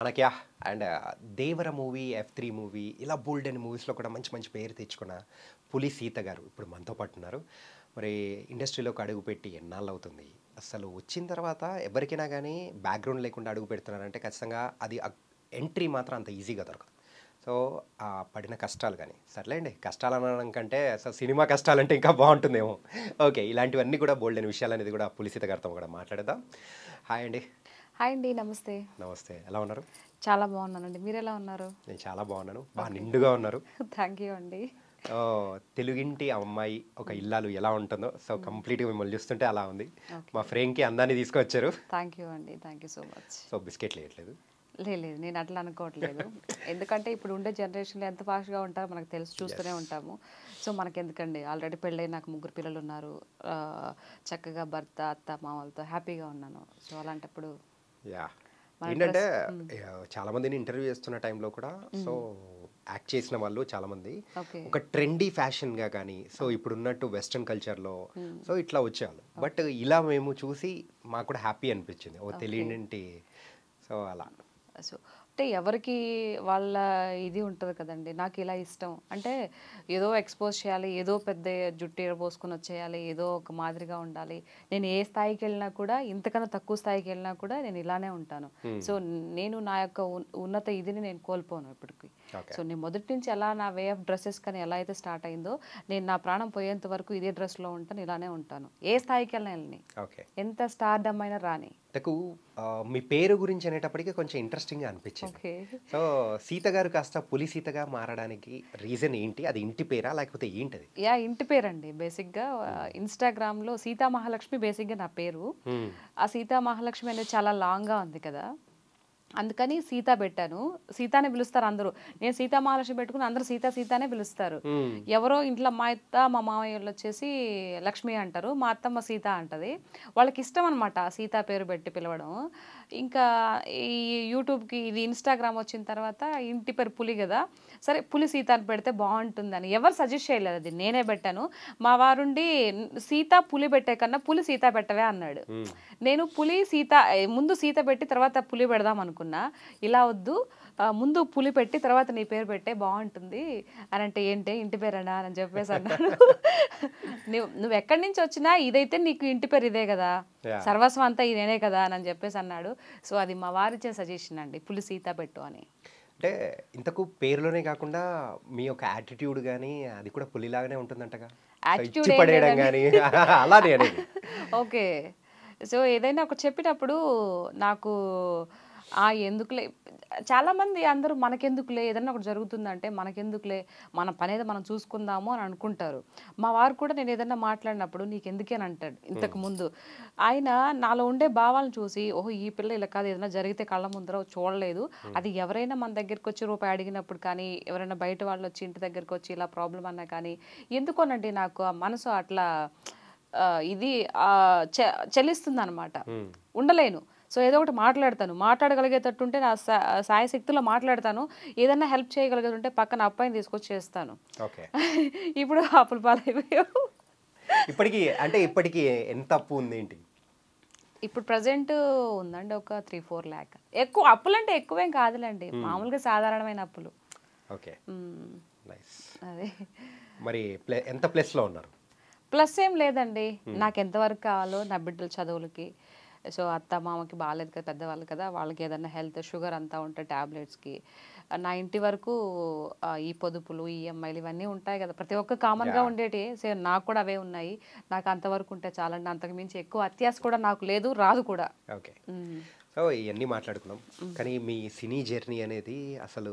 మనకి and 'Devara' movie, 'F3' movie ఇలా బోల్డ్ అని మూవీస్‌లో కూడా మంచి మంచి పేరు తెచ్చుకున్న 'పులి సీత' గారు ఇప్పుడు మనతో పాటు ఉన్నారు. మరి ఇండస్ట్రీలోకి అడుగుపెట్టి ఎన్నాళ్ళవుతుంది? అసలు వచ్చిన తర్వాత ఎవరికైనా గానీ బ్యాక్‌గ్రౌండ్ లేకుండా అడుగు పెడుతున్నారంటే ఖచ్చితంగా అది ఎంట్రీ మాత్రం అంత ఈజీగా దొరకదు. సో, పడిన కష్టాలు గానీ సర్లేండి కష్టాలనడం కంటే అసలు సినిమా కష్టాలంటే ఇంకా బావుంటుందేమో. ఓకే. ఇలాంటివన్నీ కూడా బోల్డన్ని విషయాలనేది కూడా 'పులి సీత' గారితో కూడా మాట్లాడేద్దాం. హాయ్ అండి. హాయ్ అండి. నమస్తే. నమస్తే. ఎలా ఉన్నారు? చాలా బాగున్నానండి. మీరెలా ఉన్నారు? నేను చాలా బాగున్నాను. ఓకే. నిండుగా ఉన్నారు. థ్యాంక్ యూ అండి. తెలుగింటి అమ్మాయి ఒక ఇల్లాలు ఎలా ఉంటుందో సో కంప్లీట్‌గా మిమ్మల్ని చూస్తుంటే అలా ఉంది. ఓకే. మా ఫ్రేమ్‌కి అందాన్ని తీసుకొచ్చారు. థ్యాంక్ యూ అండి. Thank you so much. So బిస్కెట్లు ఎయట్లేదు. లేదు నేను అట్లా అనుకోవట్లేదు. ఎందుకంటే ఇప్పుడు ఉండే జనరేషన్‌లో ఎంత ఫాస్ట్‌గా ఉంటారో మనకు తెలుసు, చూస్తూనే యెస్. ఉంటాము. సో మనకెందుకండి, ఆల్రెడీ పెళ్ళై నాకు 3 పిల్లలు ఉన్నారు. చక్కగా భర్త, అత్త, మామలతో హ్యాపీగా ఉన్నాను. సో అలాంటప్పుడు యాహ్! మన ఏంటంటే డ్రెస్ చాలా మందిని ఇంటర్వ్యూ చేస్తున్న టైంలో కూడా సో యాక్ట్ చేసిన వాళ్ళు చాలామంది ఓకే. ఒక ట్రెండీ ఫ్యాషన్‌గా గానీ, సో ఇప్పుడున్నట్టు వెస్టర్న్ కల్చర్‌లో సో ఇట్లా వచ్చేవాళ్ళు. బట్ ఇలా మేము చూసి మాకు కూడా హ్యాపీ అనిపించింది. ఓ ఓకే. తెలియనింటి సో అలా. సో అంటే ఎవరికి వాళ్ళ ఇది ఉంటుంది కదండి. నాకు ఇలా ఇష్టం అంటే ఏదో ఎక్స్పోజ్ చేయాలి, ఏదో పెద్ద జుట్టు పోసుకొని వచ్చేయాలి, ఏదో ఒక మాదిరిగా ఉండాలి. నేను ఏ స్థాయికి వెళ్ళినా కూడా, ఇంతకన్నా తక్కువ స్థాయికి వెళ్ళినా కూడా నేను ఇలానే ఉంటాను. సో నేను నా యొక్క ఉన్నత ఇదిని నేను కోల్పోను ఇప్పటికి. ఓకే. సో నేను మొదటి నుంచి ఎలా నా వే ఆఫ్ డ్రెస్సెస్ కానీ ఎలా అయితే స్టార్ట్ అయిందో, నేను నా ప్రాణం పోయేంత వరకు ఇదే డ్రెస్లో ఉంటాను, ఇలానే ఉంటాను. ఏ స్థాయికి వెళ్ళినా వెళ్ళని, ఓకే. ఎంత స్టార్డమ్ అయినా రాని. నాకు మీ పేరు గురించి అనేటప్పటికి కొంచెం ఇంట్రెస్టింగ్‌గా అనిపించింది. ఓకే. సో, సీత గారు కాస్త పులి సీతగా మారడానికి రీజన్ ఏంటి? అది ఇంటి పేరా? లేకపోతే ఏంటది? ఇంటి పేరండి బేసిక్‌గా. ఇన్‌స్టాగ్రామ్‌లో సీతా మహాలక్ష్మి బేసిక్‌గా నా పేరు. హ్మ్. ఆ సీతా మహాలక్ష్మి అనేది చాలా లాంగ్‌గా ఉంది కదా! అందుకని సీత పెట్టాను. సీతానే పిలుస్తారు అందరూ. నేను సీతా మహాలక్ష్మి పెట్టుకుని అందరూ సీత సీతానే పిలుస్తారు. హ్మ్. ఎవరో ఇంట్లో మా అత్త, మా మామయ్యోళ్ళు వచ్చేసి లక్ష్మి అంటారు. మా అత్తమ్మ సీత అంటది. వాళ్ళకి ఇష్టం అనమాట సీత పేరు పెట్టి పిలవడం. ఇంకా ఈ యూట్యూబ్‌కి ఇది ఇన్‌స్టాగ్రామ్ వచ్చిన తర్వాత ఇంటి పేరు పులి గదా! సరే పులి సీత అని పెడితే బావుంటుందని ఎవరు సజెస్ట్ చేయలేదు, అది నేనే పెట్టాను. మా వారుండి సీత పులి పెట్టే కన్నా పులి సీత పెట్టవే అన్నాడు. హ్మ్. నేను పులి సీత ముందు సీత పెట్టి తర్వాత పులి పెడదాం అనుకున్నా. ఇలా వద్దు, ముందు పులి పెట్టి తర్వాత నీ పేరు పెట్టే బాగుంటుంది అని అంటే, ఏంటి ఇంటి పేరేనా అని చెప్పేసి అన్నాడు. నువ్వు ఎక్కడి నుంచి వచ్చినా ఇదైతే నీకు ఇంటి పేరు ఇదే కదా, యాహ్! సర్వస్వం అంతా ఇదేనే కదా అని చెప్పేసి అన్నాడు. సో అది మా వారిచ్చే సజెషన్ అండి, పులి సీత పెట్టు అని. అంటే ఇంతకు పేరులోనే కాకుండా మీ యొక్క యాటిట్యూడ్ గాని అది కూడా పులిలాగానే ఉంటుందంటగా? సో, యాటిట్యూడ్ ఇచ్చి ఏం పడేయడం లేదండి. గాని అలానే అనేది. ఓకే. సో ఏదైనా ఒకటి చెప్పేటప్పుడు నాకు ఎందుకులే, చాలామంది అందరూ మనకెందుకులే, ఏదన్నా ఒకటి జరుగుతుందంటే మనకెందుకులే, మన పనేదో మనం చూసుకుందాము అని అనుకుంటారు. మా వారు కూడా నేను ఏదన్నా మాట్లాడినప్పుడు నీకెందుకే అని అంటాడు. ఇంతకు ముందు ఆయన నాలో ఉండే భావాలను చూసి, ఓహో ఈ పిల్ల ఇలా కాదు, ఏదైనా జరిగితే కళ్ళ ముందర చూడలేదు. అది ఎవరైనా మన దగ్గరికి వచ్చి రూపాయి అడిగినప్పుడు కానీ, ఎవరైనా బయట వాళ్ళు వచ్చి ఇంటి దగ్గరికి వచ్చి ఇలా ప్రాబ్లం అన్నా కానీ, ఎందుకోనండి నాకు ఆ మనసు అట్లా ఇది చలిస్తుందనమాట. హ్మ్. ఉండలేను. సో ఏదో ఒకటి మాట్లాడతాను. మాట్లాడగలిగేటట్టుంటే నా శాయశక్తులా మాట్లాడతాను. ఏదన్నా హెల్ప్ చేయగలిగేదుంటే పక్కన అబ్బాయిని తీసుకొచ్చి చేస్తాను. ఓకే. ఇప్పుడు అప్పుల పాలైపోయావు. ఇప్పటికి ఎంత అప్పు ఉంది ఏంటి? ఇప్పుడు ప్రెజెంట్ ఉందండి ఒక 3, 4 లాక్. ఎక్కువ అప్పులంటే ఎక్కువేం కాదులేండి. మామూలుగా సాధారణమైన అప్పులు. ఓకే. హ్మ్. నైస్. అదే. మరి ఎంత ప్లస్‌లో ఉన్నారు? ప్లస్ ఏం లేదండి. నాకెంతవరకు కావాలో నా బిడ్డల చదువులకి. సో అత్త, మామకి బాలేదు కదా, పెద్దవాళ్ళు కదా, వాళ్ళకి ఏదన్నా హెల్త్ షుగర్ అంతా ఉంటే టాబ్లెట్స్‌కి. నా ఇంటి వరకు ఈ పొదుపులు, ఈఎంఐలు ఇవన్నీ ఉంటాయి కదా, ప్రతి ఒక్క కామన్‌గా యాహ్! ఉండేటియే. సేమ్ నాకు కూడా అవే ఉన్నాయి. నాకు అంతవరకు ఉంటే చాలండి. అంతకు మించి ఎక్కువ అత్యాశ కూడా నాకు లేదు, రాదు కూడా. ఓకే. హ్మ్. సో, ఇయన్నీ మాట్లాడుకున్నాం. కానీ మీ సినీ జర్నీ అనేది అసలు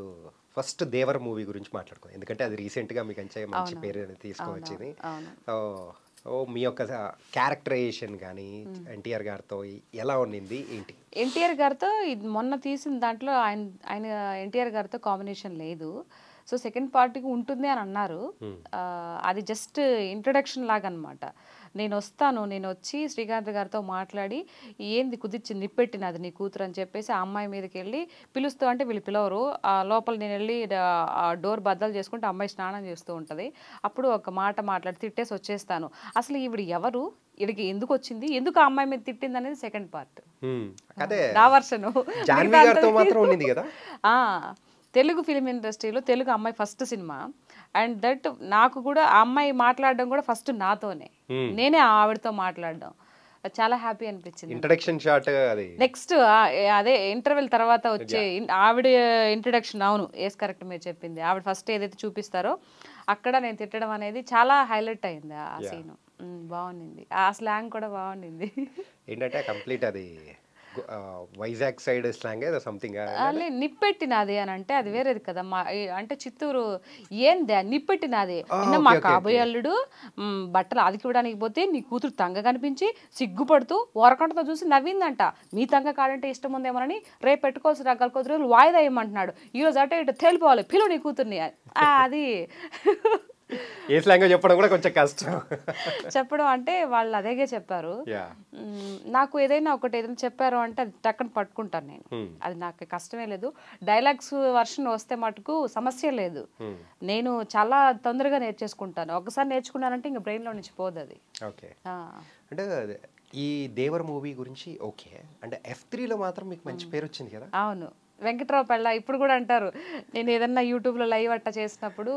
ఫస్ట్ 'దేవర' మూవీ గురించి మాట్లాడుకుందాం. ఎందుకంటే అది రీసెంట్‌గా మీకంటే మంచి అవునవును. పేరు అనేది తీసుకొచ్చింది. అవును. సో, మీ యొక్క క్యారెక్టరైజేషన్ గానీ, ఎన్టీఆర్ గారితో ఎలా ఉన్నింది? ఏంటి? ఎన్టీఆర్ గారితో ఇది మొన్న తీసిన దాంట్లో ఆయన ఎన్టీఆర్ గారితో కాంబినేషన్ లేదు. సో సెకండ్ పార్ట్‌కి ఉంటుంది అని అన్నారు. హ్మ్. అది జస్ట్ ఇంట్రడక్షన్ లాగనమాట. నేనొచ్చి శ్రీకాంత్ గారితో మాట్లాడి, ఏంది కుదిర్చి నిప్పెట్టినది నీ కూతురు అని చెప్పేసి ఆ అమ్మాయి మీదకెళ్ళి పిలుస్తూ అంటే వీళ్ళు పిలవరు. లోపల నేనెళ్ళి ఆ డోర్ బద్దలు చేసుకుంటే ఆ అమ్మాయి స్నానం చేస్తూ ఉంటది. అప్పుడు ఒక మాట మాట్లాడి తిట్టేసి వచ్చేస్తాను. అసలు ఈవిడ ఎవరు? ఇడికి ఎందుకు వచ్చింది, ఎందుకు ఆ అమ్మాయి మీద తిట్టింది అనేది సెకండ్ పార్ట్, అదే నా వర్షను. జాన్వి గారితో మాత్రం ఉండింది కదా. తెలుగు ఫిలిం ఇండస్ట్రీలో తెలుగు అమ్మాయి ఫస్ట్ సినిమా, అండ్ దట్ నాకు కూడా ఆ అమ్మాయి మాట్లాడడం కూడా ఫస్ట్ నాతోనే, నేనే ఆవిడతో మాట్లాడడం చాలా హ్యాపీ అనిపించింది. ఇంట్రడక్షన్ షాట్ అది నెక్స్ట్ అదే ఇంటర్వెల్ తర్వాత వచ్చే ఆవిడ ఇంట్రడక్షన్. అవును, ఎస్ కరెక్ట్ మీరు చెప్పింది. ఆవిడ ఫస్ట్ ఏదైతే చూపిస్తారో అక్కడ నేను తిట్టడం అనేది చాలా హైలైట్ అయింది ఆ సీన్. బాగుంది, ఆ స్లాంగ్ కూడా బాగుంది. ఏంటంటే కంప్లీట్ అది వైజాగ్ సైడ్ స్లాంగ్ ఏదో సంథింగ్ నిప్పెట్టినది అని అంటే అది వేరేది కదా. అంటే చిత్తూరు ఏంది నిప్పెట్టినది, నిన్న మా కాబోయే అల్లుడు బట్టలు అదికివ్వడానికి పోతే నీ కూతురు తంగ కనిపించి సిగ్గుపడుతూ ఓరకంటతో చూసి నవ్విందంట. మీ తంగ కాడంటే ఇష్టం ఉందేమోనని రేపు పెట్టుకోవాల్సి రకాల కొద్ది రోజులు వాయిదా వేయమంటున్నాడు. ఈరోజు అటు ఇటు తేలిపోవాలి, పిలువు నీ కూతుర్ని. అది ఏ స్లాంగ్ చెప్పడం కూడా కొంచెం కష్టం చెప్పడం. అంటే వాళ్ళు అదేగే చెప్పారు. నాకు ఏదైనా చెప్పారు అంటే అది టక్కన పట్టుకుంటాను నేను, అది నాకు కష్టమే లేదు. డైలాగ్స్ వర్షన్ వస్తే మటుకు సమస్య లేదు, నేను చాలా తొందరగా నేర్చేసుకుంటాను. ఒకసారి నేర్చుకున్నానంటే ఇంకా బ్రెయిన్లో నుంచి పోదు అది. ఓకే, అంటే ఈ దేవర్ మూవీ గురించి ఓకే, అంటే F3లో మాత్రం మీకు మంచి పేరు వచ్చింది కదా. అవును, వెంకట్రావు పెళ్ళ ఇప్పుడు కూడా అంటారు, నేను ఏదన్నా యూట్యూబ్లో లైవ్ అట్ట చేసినప్పుడు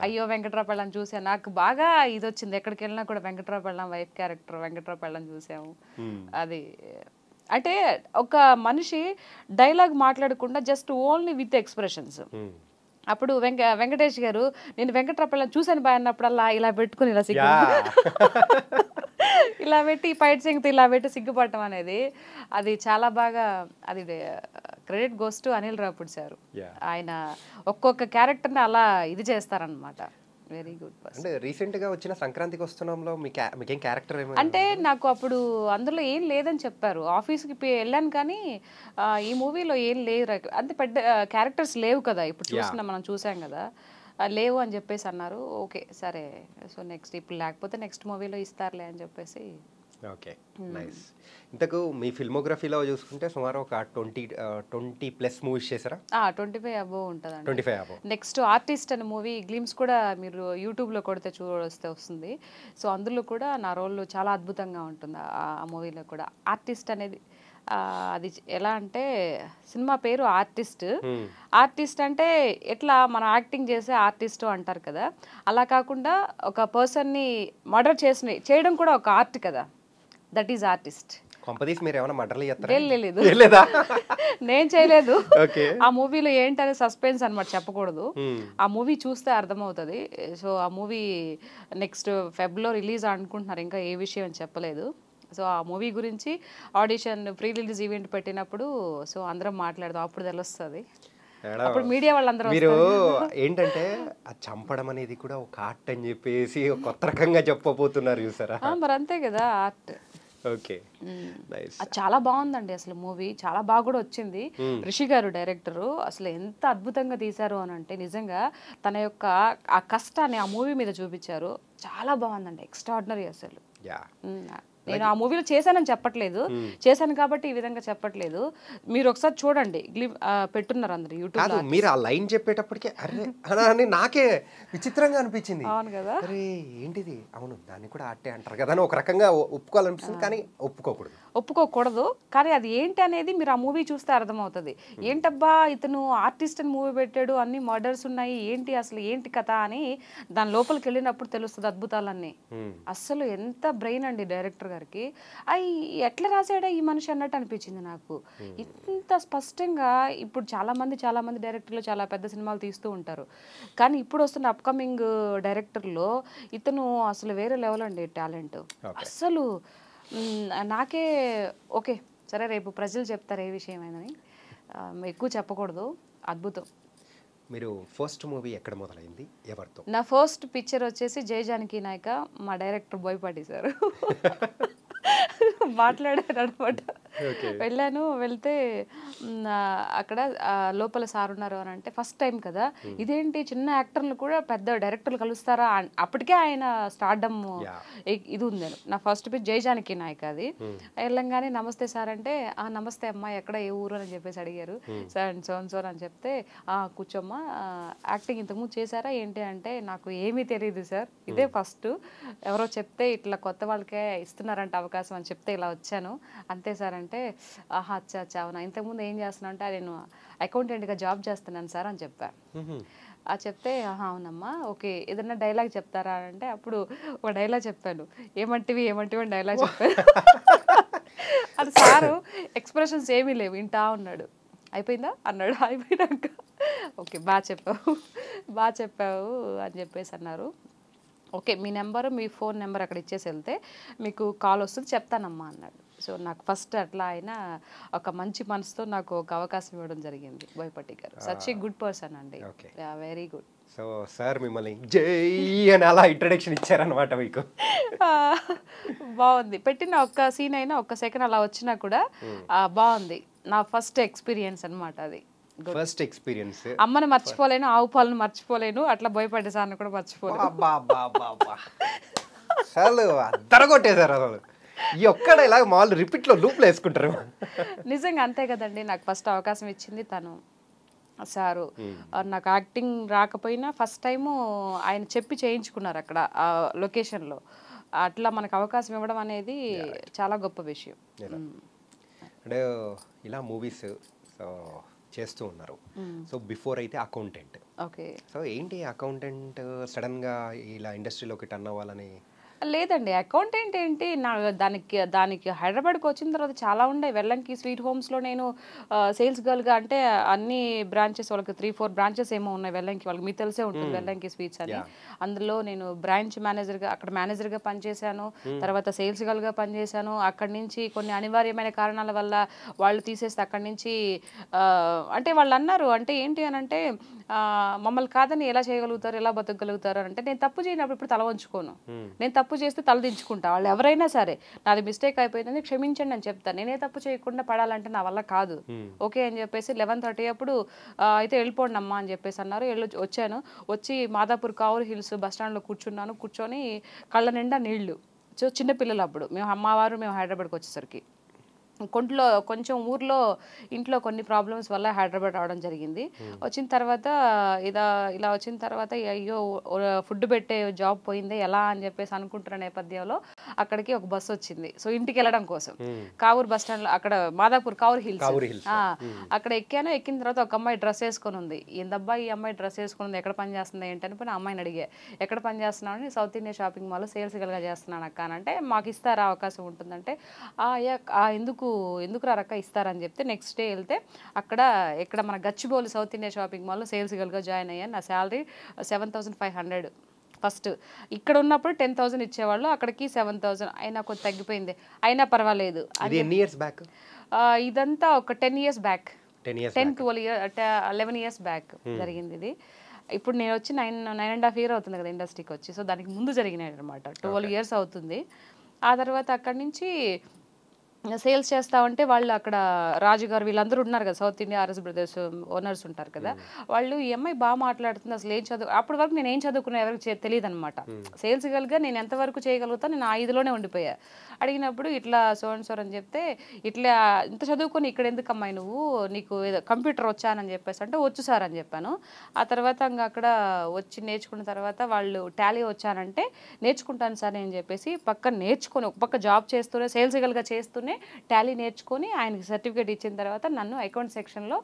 అయ్యో వెంకట్రావు పెళ్ళని చూసాను, నాకు బాగా ఇది వచ్చింది. ఎక్కడికి వెళ్ళినా కూడా వెంకట్రావు పెళ్ళం వైఫ్ క్యారెక్టర్ వెంకట్రావు పెళ్ళని చూసాము. అది అంటే ఒక మనిషి డైలాగ్ మాట్లాడకుండా జస్ట్ ఓన్లీ విత్ ఎక్స్ప్రెషన్స్. అప్పుడు వెంకటేష్ గారు నేను వెంకట్రావు పెళ్ళని చూసాను బాయ్ అన్నప్పుడల్లా ఇలా పెట్టుకుని ఇలా సిగ్గు ఇలా పెట్టి ఫైట్ సింగ్తో ఇలా పెట్టి సిగ్గుపడటం అనేది అది చాలా బాగా, అది credit goes to Anil Ravipudi sir. ఆయన ఒక్కొక్క క్యారెక్టర్ని అలా ఇది చేస్తారనమాట. Very good person. అంటే రీసెంట్ గా వచ్చిన సంక్రాంతికి వస్తున్నాంలో మీకేం క్యారెక్టర్ ఏమో అంటే నాకు అప్పుడు అందులో ఏం లేదని చెప్పారు. ఆఫీస్కి వెళ్ళాను కానీ ఈ మూవీలో ఏం లేవు, అంతే పెద్ద క్యారెక్టర్స్ లేవు కదా. ఇప్పుడు మనం చూసాం కదా, లేవు అని చెప్పేసి అన్నారు. ఓకే సరే, సో నెక్స్ట్ ఇప్పుడు లేకపోతే నెక్స్ట్ మూవీలో ఇస్తారులే అని చెప్పేసి. Okay, nice. ఇంతకు మీ ఫిల్మోగ్రఫీలో చూసుకుంటే సుమారు ఒక 20+ మూవీస్ చేశారా? 25 అబోవ్ ఉంటుందండి. 25 అబోవ్. నెక్స్ట్ ఆర్టిస్ట్ అనే మూవీ గ్లిమ్స్ కూడా మీరు యూట్యూబ్లో కొడితే చూస్తే వస్తుంది. సో అందులో కూడా నా రోల్ చాలా అద్భుతంగా ఉంటుంది. ఆ మూవీలో కూడా ఆర్టిస్ట్ అనేది అది ఎలా అంటే సినిమా పేరు ఆర్టిస్ట్. ఆర్టిస్ట్ అంటే ఎట్లా మనం యాక్టింగ్ చేసే ఆర్టిస్ట్ అంటారు కదా, అలా కాకుండా ఒక పర్సన్ని మర్డర్ చేయడం కూడా ఒక ఆర్ట్ కదా, దట్ ఈజ్ ఆర్టిస్ట్. కొంపదీస్ మీరు ఏమైనా మర్డర్లు చేస్తారా? లేదు, నేను చేయలేదు. ఆ మూవీలో ఏంటనే సస్పెన్స్ అనమాట, చెప్పకూడదు. ఆ మూవీ చూస్తే అర్థమవుతుంది. సో ఆ మూవీ నెక్స్ట్ ఫెబ్లో రిలీజ్ అనుకుంటున్నారు, ఇంకా ఏ విషయం అని చెప్పలేదు. సో ఆ మూవీ గురించి ఆడిషన్ ప్రీ రిలీజ్ ఈవెంట్ పెట్టినప్పుడు సో అందరం మాట్లాడదాం, అప్పుడు తెలుస్తుంది. అప్పుడు మీడియా వాళ్ళందరూ మీరు ఏంటంటే ఆ చంపడం అనేది కూడా ఒక ఆర్ట్ అని చెప్పేసి కొత్త రకంగా చెప్పబోతున్నారు చూసారా. మరి అంతే కదా ఆర్ట్. Okay, nice. చాలా బాగుందండి అసలు మూవీ, చాలా బాగా కూడా వచ్చింది. రిషి గారు డైరెక్టరు అసలు ఎంత అద్భుతంగా తీశారు అని అంటే నిజంగా తన యొక్క ఆ కష్టాన్ని ఆ మూవీ మీద చూపించారు. చాలా బాగుందండి, ఎక్స్ట్రాడినరీ అసలు. నేను ఆ మూవీలో చేశానని చెప్పట్లేదు, చేశాను కాబట్టి ఈ విధంగా చెప్పట్లేదు. మీరు ఒకసారి చూడండి, పెట్టున్నారు అందరు యూట్యూబ్. మీరు ఆ లైన్ చెప్పేటప్పటికే అరే నాకే విచిత్రంగా అనిపించింది. అవును కదా, అరే ఏంటిది, అవును దాన్ని కూడా ఆర్టే అంటారు కదా అని ఒక రకంగా ఒప్పుకోవాలనిపిస్తుంది, కానీ ఒప్పుకోకూడదు. కానీ అది ఏంటి అనేది మీరు ఆ మూవీ చూస్తే అర్థమవుతుంది. ఏంటబ్బా ఇతను ఆర్టిస్ట్ అని మూవీ పెట్టాడు, అన్ని మర్డర్స్ ఉన్నాయి, ఏంటి అసలు ఏంటి కథ అని దాని లోపలికి వెళ్ళినప్పుడు తెలుస్తుంది అద్భుతాలన్నీ. అసలు ఎంత బ్రెయిన్ అండి డైరెక్టర్ గారికి, అవి ఎట్లా రాసాడా ఈ మనిషి అన్నట్టు అనిపించింది నాకు. ఇంత స్పష్టంగా ఇప్పుడు చాలా మంది డైరెక్టర్లు చాలా పెద్ద సినిమాలు తీస్తూ ఉంటారు, కానీ ఇప్పుడు వస్తున్న అప్కమింగ్ డైరెక్టర్లో ఇతను అసలు వేరే లెవెల్ అండి టాలెంట్. అసలు నాకే ఓకే సరే రేపు ప్రజలు చెప్తారు ఏ విషయమైనని, ఎక్కువ చెప్పకూడదు. అద్భుతం. మీరు ఫస్ట్ మూవీ ఎక్కడ మొదలైంది, ఎవరితో? నా ఫస్ట్ పిక్చర్ వచ్చేసి జై జానకి నాయక, మా డైరెక్టర్ బోయపాటి సార్ మాట్లాడారు అనమాట. ఓకే. వెళ్ళాను. వెళ్తే అక్కడ లోపల సార్ ఉన్నారు అని అంటే ఫస్ట్ టైం కదా, ఇదేంటి చిన్న యాక్టర్లు కూడా పెద్ద డైరెక్టర్లు కలుస్తారా అప్పటికే ఆయన స్టార్డమ్ యా. ఇది ఉంది. నా ఫస్ట్ పిచ్ జయజానకి నాయక్ అది. వెళ్ళంగానే నమస్తే సార్ అంటే నమస్తే అమ్మా ఎక్కడ ఏ ఊరు అని చెప్పేసి అడిగారు. సార్ సోన్ అని చెప్తే కూర్చోమ్మా యాక్టింగ్ ఇంతకుముందు చేశారా ఏంటి అంటే నాకు ఏమీ తెలియదు సార్, ఇదే ఫస్ట్, ఎవరో చెప్తే ఇట్లా కొత్త వాళ్ళకే ఇస్తున్నారంట అవకాశం అని చెప్తే ఇలా వచ్చాను అంతే సార్ అంటే ఆహా అచ్చా అచ్చా అవునా ఇంతకుముందు ఏం చేస్తున్నా అంటే నేను అకౌంటెంట్గా జాబ్ చేస్తున్నాను సార్ అని చెప్పాను. చెప్తే ఆహా అవునమ్మా ఓకే ఏదన్నా డైలాగ్ చెప్తారా అంటే అప్పుడు ఒక డైలాగ్ చెప్పాను, ఏమంటివి ఏమంటివి అని డైలాగ్ చెప్పాను. అది సారు ఎక్స్ప్రెషన్స్ ఏమీ లేవు, వింటా ఉన్నాడు. అయిపోయిందా అన్నాడు. అయిపోయినాక ఓకే బాగా చెప్పావు అని చెప్పేసి అన్నారు. ఓకే మీ నెంబరు మీ ఫోన్ నెంబర్ అక్కడ ఇచ్చేసి వెళ్తే మీకు కాల్ వస్తుంది చెప్తానమ్మా అన్నాడు. సో నాకు ఫస్ట్ అట్లా ఆయన ఒక మంచి మనసుతో నాకు ఒక అవకాశం ఇవ్వడం జరిగింది బోయపాటి గారు. సచ్ ఏ గుడ్ పర్సన్ అండి, వెరీ గుడ్. సో సార్ మిమ్మల్ని జై అని అలా ఇంట్రడక్షన్ ఇచ్చారనమాట మీకు. బాగుంది, పెట్టిన ఒక్క సీన్ అయినా ఒక్క సెకండ్ అలా వచ్చినా కూడా బాగుంది. నా ఫస్ట్ ఎక్స్పీరియన్స్ అనమాట అది. First experience. అమ్మని మర్చిపోలేను, ఆవు పాలను మర్చిపోలేను, అట్లా బోయపాటి సార్ని కూడా మర్చిపోలేను. అసలు అద్దరగొట్టేశారు అసలు. ఈ ఒక్కడ ఇలా మామూలు రిపీట్లో లూప్లో వేసుకుంటారు. నిజంగా అంతే కదండి, నాకు ఫస్ట్ అవకాశం ఇచ్చింది తను సారు. నాకు యాక్టింగ్ రాకపోయినా ఫస్ట్ టైము ఆయన చెప్పి చేయించుకున్నారు అక్కడ ఆ లొకేషన్లో. అట్లా మనకు అవకాశం ఇవ్వడం అనేది చాలా గొప్ప విషయం. అంటే ఇలా మూవీస్ సో చేస్తూ ఉన్నారు. సో బిఫోర్ అయితే అకౌంటెంట్. ఓకే. సో ఏంటి అకౌంటెంట్ సడన్గా ఇలా ఇండస్ట్రీలోకి టర్న్ అవ్వాలని? లేదండి, అకౌంటెంట్ ఏంటి నా దానికి హైదరాబాద్కి వచ్చిన తర్వాత చాలా ఉండే. వెల్లంకి స్వీట్ హోమ్స్లో నేను సేల్స్ గర్ల్గా అంటే అన్ని బ్రాంచెస్ వాళ్ళకి 3-4 బ్రాంచెస్ ఏమో ఉన్నాయి వెల్లంకి, వాళ్ళకి మీకు తెలిసే ఉంటుంది వెల్లంకి స్వీట్స్ అని. అందులో నేను బ్రాంచ్ మేనేజర్గా అక్కడ మేనేజర్గా పనిచేశాను, తర్వాత సేల్స్ గర్ల్గా పనిచేశాను. అక్కడి నుంచి కొన్ని అనివార్యమైన కారణాల వల్ల వాళ్ళు తీసేస్తే అక్కడి నుంచి అంటే వాళ్ళు అన్నారు అంటే ఏంటి అని అంటే మమ్మల్ని కాదని ఎలా చేయగలుగుతారు ఎలా బతకగలుగుతారు అని అంటే నేను తప్పు చేయనప్పుడు ఇప్పుడు తల వంచుకోను, నేను తప్పు చేస్తే తలదించుకుంటా. వాళ్ళు ఎవరైనా సరే నాది మిస్టేక్ అయిపోయిందని క్షమించండి అని చెప్తాను, నేనే తప్పు చేయకుండా పడాలంటే నా వల్ల కాదు. ఓకే అని చెప్పేసి 11:30 అప్పుడు అయితే వెళ్ళిపోండి అమ్మా అని చెప్పేసి అన్నారు. వచ్చాను, వచ్చి మాదాపూర్ కావూర్ హిల్స్ బస్ స్టాండ్లో కూర్చొని కళ్ళ నిండా నీళ్లు. సో చిన్నపిల్లలు అప్పుడు మేము అమ్మవారు మేము హైదరాబాద్కి వచ్చేసరికి కొంచెం ఊర్లో ఇంట్లో కొన్ని ప్రాబ్లమ్స్ వల్ల హైదరాబాద్ రావడం జరిగింది. వచ్చిన తర్వాత ఇలా వచ్చిన తర్వాత అయ్యో ఫుడ్ పెట్టే జాబ్ పోయిందే ఎలా అని చెప్పేసి అనుకుంటున్న నేపథ్యంలో అక్కడికి ఒక బస్సు వచ్చింది. సో ఇంటికి వెళ్ళడం కోసం కావూర్ బస్ స్టాండ్లో అక్కడ మాదాపూర్ కావూర్ హిల్స్ అక్కడ ఎక్కిన తర్వాత ఒక అమ్మాయి డ్రెస్ వేసుకొని ఉంది. ఏందబ్బా ఈ అమ్మాయి డ్రెస్ వేసుకుని ఉంది, ఎక్కడ పని చేస్తుంది ఏంటని పోయి అమ్మాయిని అడిగా, ఎక్కడ పని చేస్తున్నావు అని, సౌత్ ఇండియా షాపింగ్ మాల్లో సేల్స్ గల్గా చేస్తున్నాను అక్క అని అంటే, మాకు ఇస్తారా అవకాశం ఉంటుందంటే ఎందుకు రక్క ఇస్తారని చెప్తే నెక్స్ట్ డే వెళ్తే ఇక్కడ మన గచ్చిబౌలి సౌత్ ఇండియా షాపింగ్ మాల్లో సేల్స్ గర్ల్గా జాయిన్ అయ్యాను. నా శాలరీ 7,500 ఫస్ట్. ఇక్కడ ఉన్నప్పుడు 10,000 ఇచ్చేవాళ్ళు, అక్కడికి 7,000 అయినా కొంచెం తగ్గిపోయింది, అయినా పర్వాలేదు. ఇదంతా ఒక 10 years బ్యాక్, 11 years బ్యాక్ జరిగింది ఇది. ఇప్పుడు నేను వచ్చి 9.5 years అవుతుంది కదా ఇండస్ట్రీకి వచ్చి. సో దానికి ముందు జరిగినాయి అనమాట, 12 years అవుతుంది. ఆ తర్వాత అక్కడి నుంచి సేల్స్ చేస్తా ఉంటే వాళ్ళు అక్కడ రాజుగారు వీళ్ళందరూ ఉన్నారు కదా, south India RS brothers owners ఉంటారు కదా, వాళ్ళు ఈ అమ్మాయి బాగా మాట్లాడుతుంది అసలు ఏం అప్పటి వరకు నేను ఏం చదువుకున్నా ఎవరికి తెలియదు అనమాట. సేల్స్ గర్ల్గా నేను ఎంతవరకు చేయగలుగుతా నేను 5లోనే ఉండిపోయా. అడిగినప్పుడు ఇట్లా సోన్ అని చెప్తే ఇట్లా ఇంత చదువుకొని ఇక్కడ ఎందుకు అమ్మాయి నువ్వు, నీకు కంప్యూటర్ వచ్చానని చెప్పేసి అంటే వచ్చు సార్ అని చెప్పాను. ఆ తర్వాత ఇంకా అక్కడ వచ్చి నేర్చుకున్న తర్వాత వాళ్ళు టాలీ వచ్చానంటే నేర్చుకుంటాను సార్ అని చెప్పేసి నేర్చుకొని ఒక పక్క జాబ్ చేస్తూనే సేల్స్ గర్ల్గా చేస్తూనే టాలీ నేర్చుకొని ఆయనకి సర్టిఫికేట్ ఇచ్చిన తర్వాత నన్ను అకౌంట్ సెక్షన్లో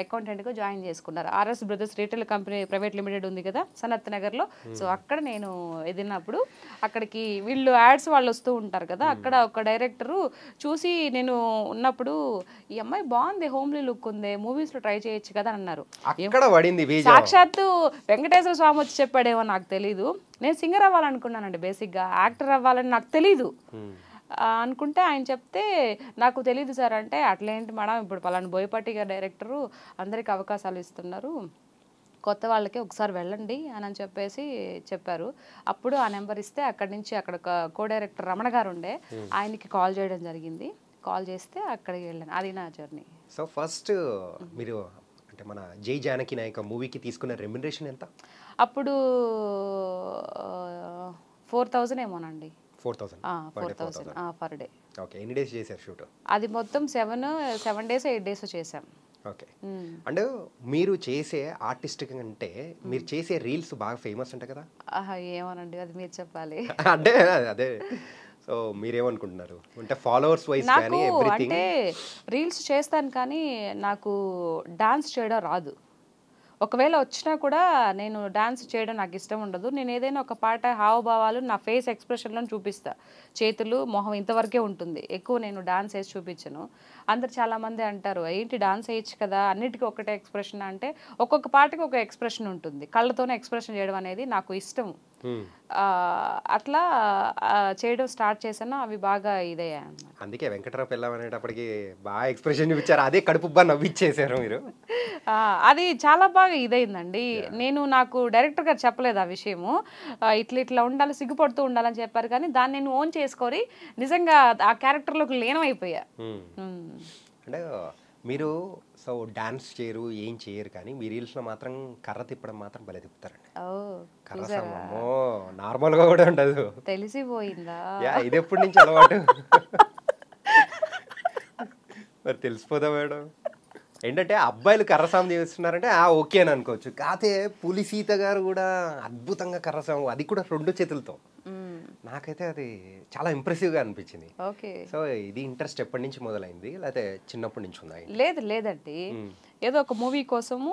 అకౌంటెంట్గా జాయిన్ చేసుకున్నారు. RS brothers retail company private limited ఉంది కదా సనత్ నగర్లో. సో అక్కడ నేను ఎదిరినప్పుడు అక్కడికి వీళ్ళు యాడ్స్ వాళ్ళు వస్తూ ఉంటారు కదా, అక్కడ ఒక డైరెక్టరు చూసి నేను ఉన్నప్పుడు ఈ అమ్మాయి బాగుంది, హోమ్లీ లుక్ ఉంది, మూవీస్లో ట్రై చేయొచ్చు కదా అన్నారు. సాక్షాత్తు వెంకటేశ్వర స్వామి వచ్చి చెప్పాడేమో నాకు తెలీదు. నేను సింగర్ అవ్వాలనుకున్నానండి, బేసిక్గా యాక్టర్ అవ్వాలని నాకు తెలీదు. అనుకుంటే ఆయన చెప్తే నాకు తెలీదు సార్ అంటే, అట్లేంటి మేడం ఇప్పుడు పలానా బోయపాటి గారు డైరెక్టరు అందరికి అవకాశాలు ఇస్తున్నారు, కొత్త వాళ్ళకి ఒకసారి వెళ్ళండి అని చెప్పేసి చెప్పారు. అప్పుడు ఆ నెంబర్ ఇస్తే అక్కడి నుంచి అక్కడ కో డైరెక్టర్ రమణ గారు ఉండే, ఆయనకి కాల్ చేయడం జరిగింది. కాల్ చేస్తే అక్కడికి వెళ్ళాను. అది నా జర్నీ. సో ఫస్ట్ మీరు అంటే మన జై జానకి నాయక మూవీకి తీసుకున్న రెమ్యునరేషన్ ఎంత? అప్పుడు 4000 ఏమోనండి. 4000 per day 4000 per day. Okay. ఎన్ని డేస్ చేశారు షూట్? అది మొత్తం 7 డేస్ 8 డేస్ చేసాం. ఓకే. అండ్ మీరు చేసే ఆర్టిస్ట్ కంటే మీరు చేసే రీల్స్ బాగా ఫేమస్ అంట కదా? ఏమోనండి, అది మీరు చెప్పాలి. అంటే అదే, సో మీరేమనుకుంటున్నారు అంటే ఫాలోవర్స్ వైజ్ నాకు కానీ ఎవ్రీథింగ్? అంటే రీల్స్ చేస్తాను కానీ నాకు డాన్స్ చేయడం రాదు. ఒకవేళ వచ్చినా కూడా నేను డాన్స్ చేయడం నాకు ఇష్టం ఉండదు. నేను ఏదైనా ఒక పాట హావభావాలు నా ఫేస్ ఎక్స్ప్రెషన్లో చూపిస్తా. చేతులు మొహం ఇంతవరకే ఉంటుంది, ఎక్కువ నేను డాన్స్ వేసి చూపించను. అందరు చాలామంది అంటారు ఏంటి డాన్స్ వేయచ్చు కదా, అన్నిటికీ ఒకటే ఎక్స్ప్రెషన్ అంటే ఒక్కొక్క పాటకి ఒక ఎక్స్ప్రెషన్ ఉంటుంది. కళ్ళతోనే ఎక్స్ప్రెషన్ చేయడం అనేది నాకు ఇష్టం. అట్లా చేయడం స్టార్ట్ చేశాను, అవి బాగా ఇదయ్యాయి అన్నమాట. అందుకే వెంకటరావు పెళ్ళాం అనేటప్పటికి బాగా ఎక్స్ప్రెషన్ చూపించారు, అదే కడుపుబ్బా నవ్విచ్చేసారు మీరు. అది చాలా బాగా ఇదైందండి. నాకు డైరెక్టర్ గారు చెప్పలేదు ఆ విషయము. ఇట్లా ఉండాలి, సిగ్గుపడుతూ ఉండాలని చెప్పారు, కానీ దాన్ని నేను ఓన్ చేసుకొని నిజంగా ఆ క్యారెక్టర్లోకి లీనమైపోయా. అంటే మీరు సో డాన్స్ చేయరు, ఏం చేయరు, కానీ మీ రీల్స్లో మాత్రం కర్ర తిప్పడం మాత్రం భలే తిప్పుతారండి. కర్ర సమమ్మో నార్మల్గా కూడా ఉండదు. తెలిసిపోయిందా? ఇది ఎప్పటి నుంచి అలవాటు? మరి తెలిసిపోదా మేడం? ఏంటంటే అబ్బాయిలు కర్రసాము చేస్తున్నారంటే ఓకే అని అనుకోవచ్చు, కాతే పులి సీత గారు కూడా అద్భుతంగా కర్రసాము, అది కూడా 2 చేతులతో. నాకైతే అది చాలా ఇంప్రెసివ్గా అనిపించింది. సో ఇది ఇంట్రెస్ట్ ఎప్పటి నుంచి మొదలైంది, లేకపోతే చిన్నప్పటి నుంచి ఉందా? లేదండి, ఏదో ఒక మూవీ కోసము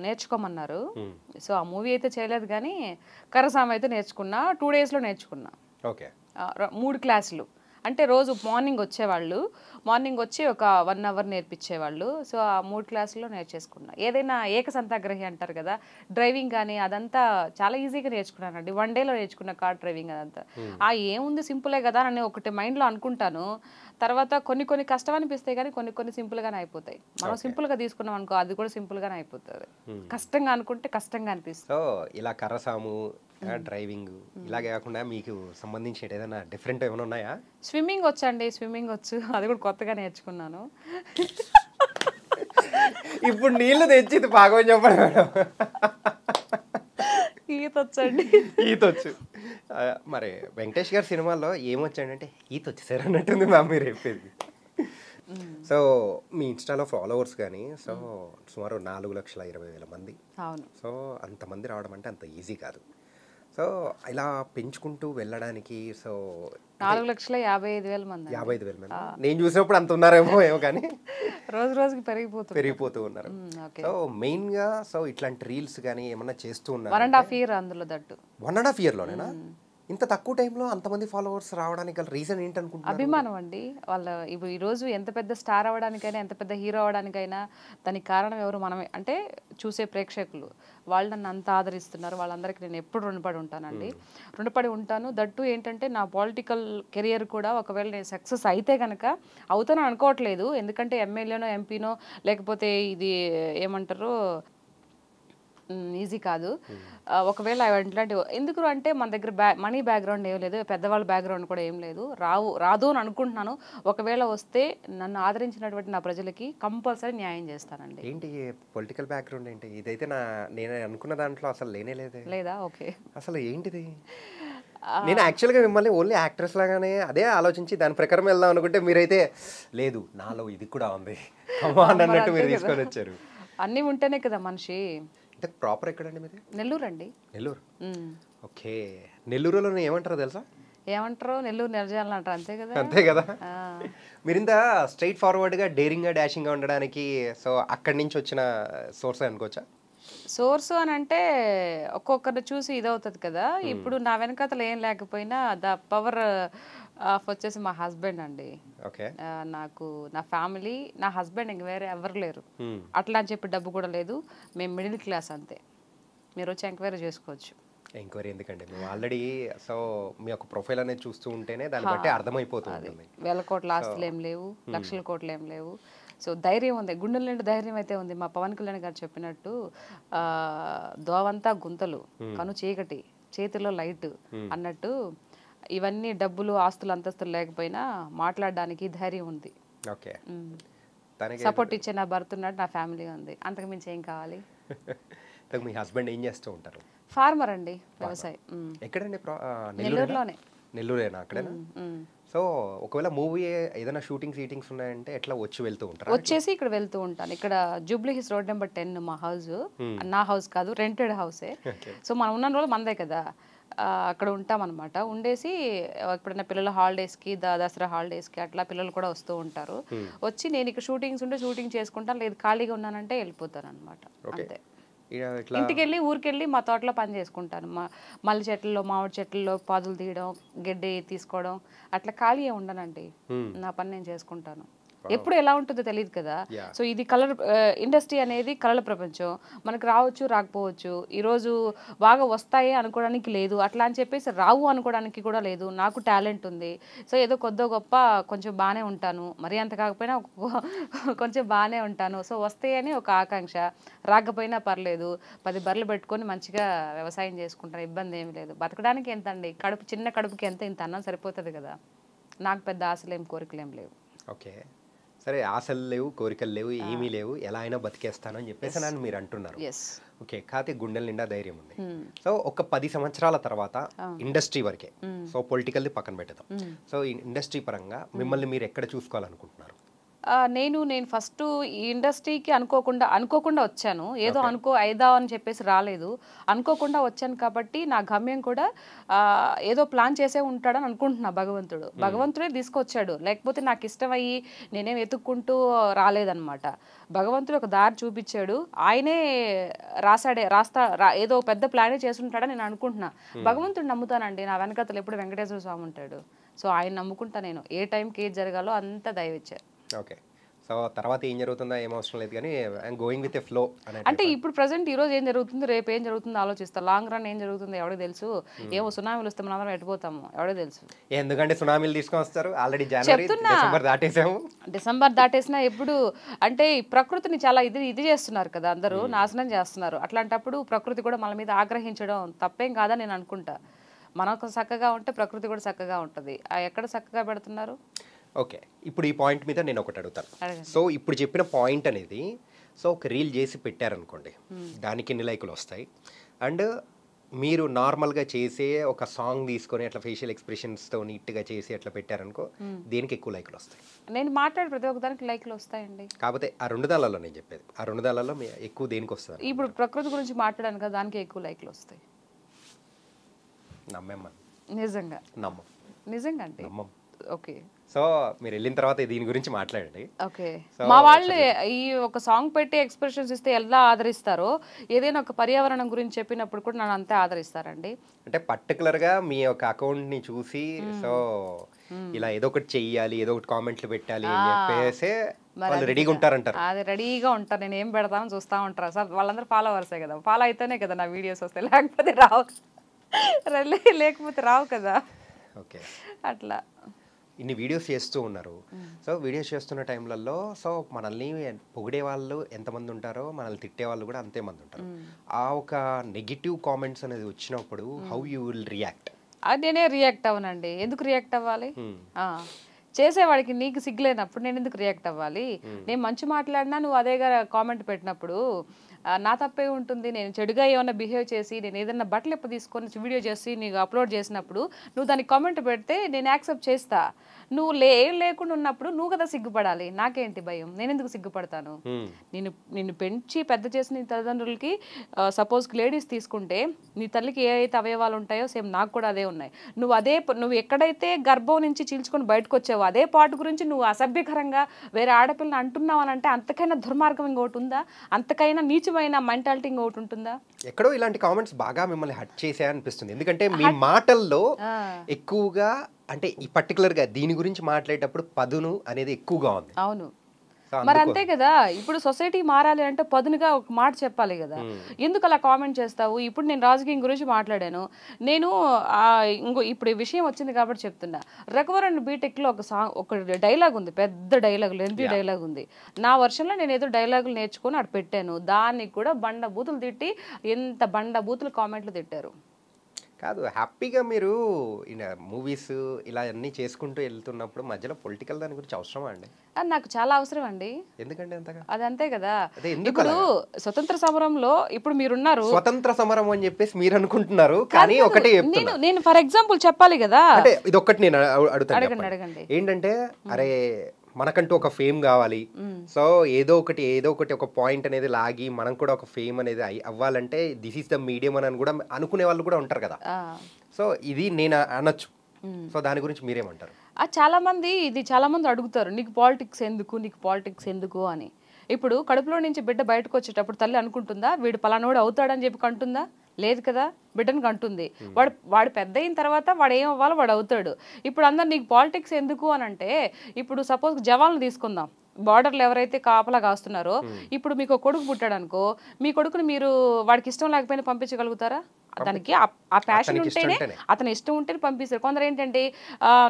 నేర్చుకోమన్నారు. సో ఆ మూవీ అయితే చేయలేదు కానీ కర్రసాము అయితే నేర్చుకున్నా. 2 డేస్లో నేర్చుకున్నా. ఓకే. 3 క్లాసులు అంటే రోజు మార్నింగ్ వచ్చేవాళ్ళు, మార్నింగ్ వచ్చి ఒక 1 అవర్ నేర్పించేవాళ్ళు. సో ఆ 3 క్లాసుల్లో నేర్చేసుకున్నా. ఏదైనా ఏకసంతాగ్రహి అంటారు కదా, డ్రైవింగ్ కానీ అదంతా చాలా ఈజీగా నేర్చుకున్నానండి. 1 డేలో నేర్చుకున్న కార్ డ్రైవింగ్ అదంతా. ఏముంది సింపులే కదా అని ఒకటి మైండ్లో అనుకుంటాను. తర్వాత కొన్ని కష్టం అనిపిస్తాయి కానీ కొన్ని సింపుల్గానే అయిపోతాయి. మనం సింపుల్గా తీసుకున్నాం అనుకో, అది కూడా సింపుల్గానే అయిపోతుంది. కష్టంగా అనుకుంటే కష్టంగా అనిపిస్తుంది. సో ఇలా కర్రసాము, డ్రైవింగ్ ఇలాగే కాకుండా మీకు సంబంధించిన ఏదైనా డిఫరెంట్ ఏమైనా ఉన్నాయా? స్విమ్మింగ్ వచ్చండి, స్విమ్మింగ్ వచ్చు, అది కూడా కొత్తగా నేర్చుకున్నాను. ఇప్పుడు నీళ్లు తెచ్చి బాగా చెప్పండి మేడం. ఈత వచ్చండి. ఈత వచ్చు. మరి వెంకటేష్ గారి సినిమాల్లో ఏమొచ్చాడంటే ఈత వచ్చేసారు అన్నట్టుంది మ్యామ్ మీరు చెప్పేది. సో మీ ఇన్స్టాలో ఫాలోవర్స్ కానీ సో సుమారు 4,20,000 మంది. అవును. సో అంతమంది రావడం అంటే అంత ఈజీ కాదు. సో ఇలా పెంచుకుంటూ వెళ్ళడానికి సో 4,55,000 మంది. 55,000 మంది. నేను చూసినప్పుడు అంత ఉన్నారేమో ఏమో, కానీ రోజుకి పెరిగిపోతూ ఉన్నారు. సో మెయిన్ గా సో ఇట్లాంటి రీల్స్ కానీ ఏమన్నా చేస్తూ ఉన్నారు? 1.5 year అందులో దట్టు. 1.5 yearలోనేనా ఇంత తక్కువ టైంలో అంతమంది ఫాలోవర్స్ రావడానికి గల రీజన్ ఏంటనుకుంటున్నారు? అభిమానం అండి. ఇప్పుడు ఈరోజు ఎంత పెద్ద స్టార్ అవ్వడానికైనా, ఎంత పెద్ద హీరో అవ్వడానికైనా దానికి కారణం ఎవరు? మనమే. అంటే చూసే ప్రేక్షకులు వాళ్ళు నన్ను అంత ఆదరిస్తున్నారు, వాళ్ళందరికీ నేను ఎప్పుడు రుణపడి ఉంటాను. దట్టు ఏంటంటే నా పొలిటికల్ కెరియర్ కూడా ఒకవేళ నేను సక్సెస్ అయితే కనుక, అవుతానని అనుకోవట్లేదు, ఎందుకంటే ఎమ్మెల్యేనో ఎంపీనో లేకపోతే ఇది ఏమంటారు ఈజీ కాదు. ఒకవేళ ఇట్లాంటి ఎందుకు అంటే మన దగ్గర మనీ బ్యాక్గ్రౌండ్ ఏం లేదు, పెద్దవాళ్ళ బ్యాక్గ్రౌండ్ కూడా ఏం లేదు, రాదు అని అనుకుంటున్నాను. ఒకవేళ వస్తే నన్ను ఆదరించినటువంటి నా ప్రజలకి కంపల్సరీ న్యాయం చేస్తానండి. ఏంటి పొలిటికల్ బ్యాక్గ్రౌండ్ ఏంటి? ఇదైతే నేను అనుకున్న దాంట్లో అసలు లేదా? ఓకే. అసలు ఏంటిది? నేను యాక్చువల్గా మిమ్మల్ని ఓన్లీ యాక్ట్రెస్ లాగానే అదే ఆలోచించి దాని ప్రకారం వెళ్దాం అనుకుంటే మీరైతే లేదు నాలో ఇది కూడా ఉంది అన్నట్టు మీరు తీసుకొని వచ్చారు. అన్నీ ఉంటేనే కదా మనిషి. అంటే ప్రాపర్ ఎక్కడండి మీది? నెల్లూరు అండి. నెల్లూరు. ఓకే. నెల్లూరులో ఏమంటారో తెలుసా? నెల్లూరు నిర్జాలను అంటారు, అంతే కదా. అంతే కదా. మీరు ఇంత స్ట్రైట్ ఫార్వర్డ్గా డేరింగ్గా డాషింగ్గా ఉండడానికి సో అక్కడి నుంచి వచ్చిన సోర్స్ అనుకోవచ్చా? సోర్సు అని అంటే ఒక్కొక్కరిని చూసి ఇదవుతుంది కదా. ఇప్పుడు నా వెనకాతలు ఏం లేకపోయినా ద పవర్ ఆఫ్ వచ్చేసి మా హస్బెండ్ అండి. నాకు నా ఫ్యామిలీ, నా హస్బెండ్ ఇంక వేరే ఎవరు లేరు. అట్లా అని చెప్పి డబ్బు కూడా లేదు, మేము మిడిల్ క్లాస్ అంతే. మీరు వచ్చి ఎంక్వైరీ చేసుకోవచ్చు. ఎంక్వైరీ ఎందుకండి, మేము ఆల్రెడీ సో మీ యొక్క ప్రొఫైల్ అనేది చూస్తూ ఉంటేనే దాన్ని బట్టి అర్థమైపోతుంది. 1,000 కోట్ల ఆస్తులు ఏం లేవు, లక్షల కోట్లు ఏం లేవు. సో ధైర్యం ఉంది, గుండెల నిండా ధైర్యం అయితే ఉంది. మా పవన్ కళ్యాణ్ గారు చెప్పినట్టు దోవంతా గుంతలు, కను చీకటి, చేతిలో లైట్ అన్నట్టు ఇవన్నీ డబ్బులు ఆస్తులు అంతస్తులు లేకపోయినా మాట్లాడడానికి ధైర్యం ఉంది. ఓకే. తనకి సపోర్ట్ ఇచ్చే నా భర్త ఉన్నాడు, నా ఫ్యామిలీ ఉంది, అంతకు మించి ఏం కావాలి. మీ హస్బెండ్ ఏం చేస్తూ ఉంటారు? ఫార్మర్ అండి, వ్యవసాయం. ఎక్కడండి? నెల్లూరులోనే. నెల్లూరేనా? అక్కడేనా? సో ఒకవేళ మూవీ ఏదైనా షూటింగ్స్ ఉన్నాయంటే ఎట్లా వచ్చి వెళ్తూ ఉంటారు? వచ్చేసి ఇక్కడ వెళ్తూ ఉంటాను. ఇక్కడ జూబ్లీ హిల్స్ రోడ్ నెంబర్ 10 మా హౌస్. నా హౌస్ కాదు, రెంటెడ్ హౌసే. సో మనం ఉన్న రోజులు మనదే కదా, అక్కడ ఉంటాం అనమాట. ఉండేసి ఎప్పుడైనా పిల్లల హాలిడేస్కి, దసరా హాలిడేస్కి అట్లా పిల్లలు కూడా వస్తూ ఉంటారు. వచ్చి నేను ఇక్కడ షూటింగ్స్ ఉంటే షూటింగ్ చేసుకుంటాను, లేదు ఖాళీగా ఉన్నానంటే వెళ్ళిపోతాను అనమాట. అంతే. ఇంటికి వెళ్ళి ఊరికెళ్ళి మా తోటలో పని చేసుకుంటాను. మల్లి చెట్లలో, మామిడి చెట్లలో పాదులు తీయడం, గడ్డి తీసుకోవడం, అట్లా ఖాళీ ఉండనండి. నా పని నేను చేసుకుంటాను. ఎప్పుడు ఎలా ఉంటుందో తెలియదు కదా. సో ఇది కలర్ ఇండస్ట్రీ అనేది కళల ప్రపంచం. మనకు రావచ్చు, రాకపోవచ్చు. ఈరోజు బాగా వస్తాయి అనుకోవడానికి లేదు, అట్లా అని చెప్పేసి రావు అనుకోవడానికి కూడా లేదు. నాకు టాలెంట్ ఉంది. సో ఏదో కొద్దో గొప్ప కొంచెం బాగానే ఉంటాను, మరీ అంత కాకపోయినా కొంచెం బాగానే ఉంటాను. సో వస్తాయని ఒక ఆకాంక్ష. రాకపోయినా పర్లేదు, 10 బర్రెలు పెట్టుకొని మంచిగా వ్యవసాయం చేసుకుంటాను, ఇబ్బంది ఏమి లేదు. బతకడానికి ఎంత అండి, చిన్న కడుపుకి ఇంత అన్నం సరిపోతుంది కదా. నాకు పెద్ద ఆశలేం కోరికలేం లేవు. ఓకే. సరే, ఆశలు లేవు, కోరికలు లేవు, ఏమీ లేవు, ఎలా అయినా బతికేస్తాను అని చెప్పేసి నన్ను మీరు అంటున్నారు. ఓకే. కాకపోతే గుండెల నిండా ధైర్యం ఉంది. సో ఒక 10 సంవత్సరాల తర్వాత ఇండస్ట్రీ వరకే, సో పొలిటికల్ని పక్కన పెడదాం. సో ఇండస్ట్రీ పరంగా మిమ్మల్ని మీరు ఎక్కడ చూసుకోవాలనుకుంటున్నారు? నేను ఫస్ట్ ఈ ఇండస్ట్రీకి అనుకోకుండా వచ్చాను. ఏదో అయిదా అని చెప్పేసి రాలేదు, అనుకోకుండా వచ్చాను. కాబట్టి నా గమ్యం కూడా ఏదో ప్లాన్ చేసే ఉంటాడని అనుకుంటున్నా. భగవంతుడే తీసుకొచ్చాడు, లేకపోతే నాకు ఇష్టమయ్యి నేనేం వెతుక్కుంటూ రాలేదన్నమాట. భగవంతుడు ఒక దారి చూపించాడు, ఆయనే ఏదో పెద్ద ప్లానే చేసుంటాడని నేను అనుకుంటున్నా. భగవంతుడు నమ్ముతానండి, నా వెనకతలు ఎప్పుడు వెంకటేశ్వర స్వామి ఉంటాడు. సో ఆయన నమ్ముకుంటా నేను. ఏ టైంకి ఏది జరగాలో అంతా దయవిచ్చారు. ఓకే. సో తర్వాత ఏం జరుగుతుందో ఏం అవసరం లేదు, కానీ I'm going with a flow అంటే ఇప్పుడు ప్రజెంట్ ఈ రోజు ఏం జరుగుతుంది, రేపు ఏం జరుగుతుందో ఆలోచిస్తా. లాంగ్ రన్ ఏం జరుగుతుందో ఎవరికి తెలుసు. ఏమో సునామీలు వస్తే మనం ఎట్టిపోతాము ఎవరికి తెలుసు. ఎందుకంటే సునామీలు తీసుకొని వస్తారు. ఆల్రెడీ డిసెంబర్ దాటేసినా ఎప్పుడు అంటే ప్రకృతిని చాలా ఇది చేస్తున్నారు కదా, అందరూ నాశనం చేస్తున్నారు. అట్లాంటప్పుడు ప్రకృతి కూడా మన మీద ఆగ్రహించడం తప్పేం కాదని నేను అనుకుంటా. మనకు చక్కగా ఉంటే ప్రకృతి కూడా చక్కగా ఉంటుంది. ఎక్కడ చక్కగా పెడుతున్నారు? ఓకే. ఇప్పుడు ఈ పాయింట్ మీద నేను ఒకటి అడుగుతాను. సో ఇప్పుడు చెప్పిన పాయింట్ అనేది, సో ఒక రీల్ చేసి పెట్టారనుకోండి, దానికి ఎన్ని లైకులు వస్తాయి? అండ్ మీరు నార్మల్గా చేసే ఒక సాంగ్ తీసుకొని అట్లా ఫేషియల్ ఎక్స్ప్రెషన్స్తో నీట్గా చేసి అట్లా పెట్టారనుకో, దేనికి ఎక్కువ లైకులు వస్తాయి? నేను మాట్లాడే ప్రతి ఒక్కదానికి లైకులు వస్తాయండి. కాకపోతే ఆ 2 దాలలో నేను చెప్పేది, ఆ 2 దాలలో ఎక్కువ దేనికి వస్తుంది? ఇప్పుడు ప్రకృతి గురించి మాట్లాడాను కదా, దానికి ఎక్కువ లైకులు వస్తాయి. నమ్మేమ్మా? నిజంగా నమ్మం. నిజంగా అంటే నమ్మం. ఓకే. సో మీరు వెళ్ళిన తర్వాత దీని గురించి మాట్లాడండి. ఓకే. మా వాళ్ళు ఈ ఒక సాంగ్ పెట్టి ఎక్స్ప్రెషన్స్ ఇస్తే ఎలా ఆదరిస్తారో, ఏదైనా ఒక పర్యావరణం గురించి చెప్పినప్పుడు కూడా నన్ను అంతే ఆదరిస్తారండి. అంటే పర్టికులర్గా మీ యొక్క అకౌంట్ని చూసి సో ఇలా ఏదో ఒకటి చెయ్యాలి, ఏదో ఒకటి కామెంట్లు పెట్టాలి అని చెప్పేసి వాళ్ళు రెడీగా ఉంటారంటారు. అది రెడీగా ఉంటారు, నేను ఏం పెడతానో చూస్తూ ఉంటారు. సార్ వాళ్ళందరూ ఫాలోవర్సే కదా, ఫాలో అయితేనే కదా నా వీడియోస్ వస్తాయి, లేకపోతే రావు కదా. ఓకే. అట్లా ఇన్ని వీడియోస్ చేస్తూ ఉన్నారు. సో వీడియోస్ చేస్తున్న టైంలలో సో మనల్ని పొగిడే వాళ్ళు ఎంతమంది ఉంటారో, మనల్ని తిట్టే వాళ్ళు కూడా అంతే మంది ఉంటారు. ఆ ఒక నెగిటివ్ కామెంట్స్ అనేది వచ్చినప్పుడు హౌ యూ విల్ రియాక్ట్? నేనే రియాక్ట్ అవ్వనండి. ఎందుకు రియాక్ట్ అవ్వాలి? చేసేవాడికి నీకు సిగ్గులేనప్పుడు నేను ఎందుకు రియాక్ట్ అవ్వాలి? నేను మంచి మాట్లాడినా నువ్వు అదేగా కామెంట్ పెట్టినప్పుడు నా తప్పే ఉంటుంది. నేను చెడుగా ఏమైనా బిహేవ్ చేసి, నేను ఏదైనా బట్టలు ఎప్పుడు తీసుకొని వీడియో చేసి నీకు అప్లోడ్ చేసినప్పుడు నువ్వు దానికి కామెంట్ పెడితే నేను యాక్సెప్ట్ చేస్తా. నువ్వు ఏం లేకుండా ఉన్నప్పుడు నువ్వు కదా సిగ్గుపడాలి. నాకేంటి భయం? నేను ఎందుకు సిగ్గుపడతాను? నిన్ను పెంచి పెద్ద చేసిన నీ తల్లిదండ్రులకి, సపోజ్ లేడీస్ తీసుకుంటే నీ తల్లికి ఏ అయితే అవయవాలు ఉంటాయో సేమ్ నాకు కూడా అదే ఉన్నాయి. నువ్వు ఎక్కడైతే గర్భం నుంచి చీల్చుకొని బయటకు వచ్చావో అదే పాటు గురించి నువ్వు అసభ్యకరంగా వేరే ఆడపిల్లని అంటున్నావు అని అంటే అంతకైనా దుర్మార్గం ఇంకోటి ఉందా? అంతకైనా నీచమైన మెంటాలిటీ ఇంకోటి ఉంటుందా? ఎక్కడో ఇలాంటి కామెంట్స్ బాగా మిమ్మల్ని హర్ట్ చేసాయనిపిస్తుంది. ఎందుకంటే మీ మాటల్లో ఎక్కువగా అంటే ఈ పర్టికులర్గా దీని గురించి మాట్లాడేటప్పుడు పదును అనేది ఎక్కువగా ఉంది. అవును, మరి అంతే కదా. ఇప్పుడు సొసైటీ మారాలి అంటే పదునుగా ఒక మాట చెప్పాలి కదా. ఎందుకు అలా కామెంట్ చేస్తావు? ఇప్పుడు నేను రాజకీయం గురించి మాట్లాడాను. నేను ఇప్పుడు ఈ విషయం వచ్చింది కాబట్టి చెప్తున్నా. రఘువరన్ బీటెక్లో ఒక డైలాగ్ ఉంది, పెద్ద డైలాగ్, లెంతీ డైలాగ్ ఉంది. నా వర్షంలో నేను ఏదో డైలాగులు నేర్చుకొని అక్కడ పెట్టాను. దానికి కూడా బండ బూతులు తిట్టి, ఎంత బండ బూతులు కామెంట్లు తిట్టారు. కాదు హ్యాపీగా మీరు మూవీస్ ఇలా అన్నీ చేసుకుంటూ వెళ్తున్నప్పుడు మధ్యలో పొలిటికల్ దాని గురించి అవసరమా అండి? అది నాకు చాలా అవసరం అండి. ఎందుకండి అంతగా? అది అంతే కదా. అదే ఎందుకు ఇప్పుడు అలాగా? స్వతంత్ర సమరంలో ఇప్పుడు మీరున్నారు. స్వతంత్ర సమరం అని చెప్పేసి మీరు అనుకుంటున్నారు, కానీ ఒకటే చెప్తున్నా. నేను ఫర్ ఎగ్జాంపుల్ చెప్పాలి కదా. అంటే ఇది ఒక్కటి నేను అడుగుతాను, అడగండి చెప్పండి. అడగండి. ఏంటంటే అరే మనకంటూ ఒక ఫేమ్ కావాలి, సో ఏదో ఒకటి ఒక పాయింట్ అనేది లాగి మనం కూడా ఒక ఫేమ్ అనేది అవ్వాలంటే దిస్ ఈస్ ద మీడియం అని కూడా అనుకునే వాళ్ళు కూడా ఉంటారు కదా. సో ఇది నేను అనొచ్చు. సో దాని గురించి మీరేమంటారు? చాలా మంది అడుగుతారు, నీకు పాలిటిక్స్ ఎందుకు అని. ఇప్పుడు కడుపులో నుంచి బిడ్డ బయటకు వచ్చేటప్పుడు తల్లి అనుకుంటుందా వీడు పలానోడు అవుతాడని చెప్పి కంటుందా? లేదు కదా, బిడ్డను కంటుంది. వాడు పెద్ద అయిన తర్వాత వాడు ఏం అవ్వాలో వాడు అవుతాడు. ఇప్పుడు అందరు నీకు పాలిటిక్స్ ఎందుకు అని అంటే, ఇప్పుడు సపోజ్ జవాన్లు తీసుకుందాం, బార్డర్లు ఎవరైతే కాపలా కాస్తున్నారో, ఇప్పుడు మీకు కొడుకు పుట్టాడు అనుకో, మీ కొడుకుని మీరు వాడికి ఇష్టం లేకపోయినా పంపించగలుగుతారా? దానికి ఆ ప్యాషన్ ఉంటేనే, అతని ఇష్టం ఉంటేనే పంపిస్తారు. కొందరు ఏంటంటే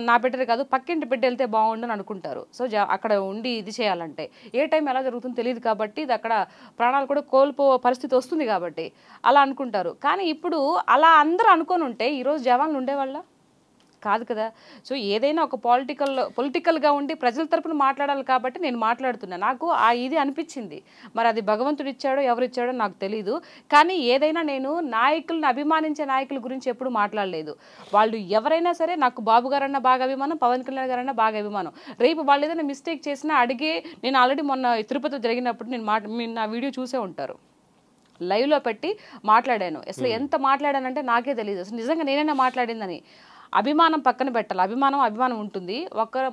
నా బిడ్డలు కాదు పక్కింటి బిడ్డ వెళ్తే బాగుండు అని అనుకుంటారు. సో అక్కడ ఉండి ఇది చేయాలంటే ఏ టైం ఎలా జరుగుతుందో తెలియదు కాబట్టి ఇది అక్కడ ప్రాణాలు కూడా పరిస్థితి వస్తుంది కాబట్టి అలా అనుకుంటారు. కానీ ఇప్పుడు అలా అందరూ అనుకొని ఉంటే ఈరోజు జవాన్లు ఉండేవాళ్ళ కాదు కదా. సో ఏదైనా ఒక పొలిటికల్గా ఉండి ప్రజల తరపున మాట్లాడాలి కాబట్టి నేను మాట్లాడుతున్నా. నాకు ఇది అనిపించింది. మరి అది భగవంతుడు ఇచ్చాడో ఎవరిచ్చాడో నాకు తెలీదు. కానీ ఏదైనా నేను నాయకులను అభిమానించే నాయకుల గురించి ఎప్పుడు మాట్లాడలేదు. వాళ్ళు ఎవరైనా సరే నాకు బాబు గారన్నా బాగా అభిమానం, పవన్ కళ్యాణ్ గారన్నా బాగా అభిమానం. రేపు వాళ్ళు ఏదైనా మిస్టేక్ చేసినా అడిగే, నేను ఆల్రెడీ మొన్న తిరుపతి జరిగినప్పుడు మీరు నా వీడియో చూసే ఉంటారు, లైవ్లో పెట్టి మాట్లాడాను. అసలు ఎంత మాట్లాడానంటే నాకే తెలియదు అసలు నిజంగా నేనైనా మాట్లాడిందని. అభిమానం పక్కన పెట్టాలి. అభిమానం ఉంటుంది.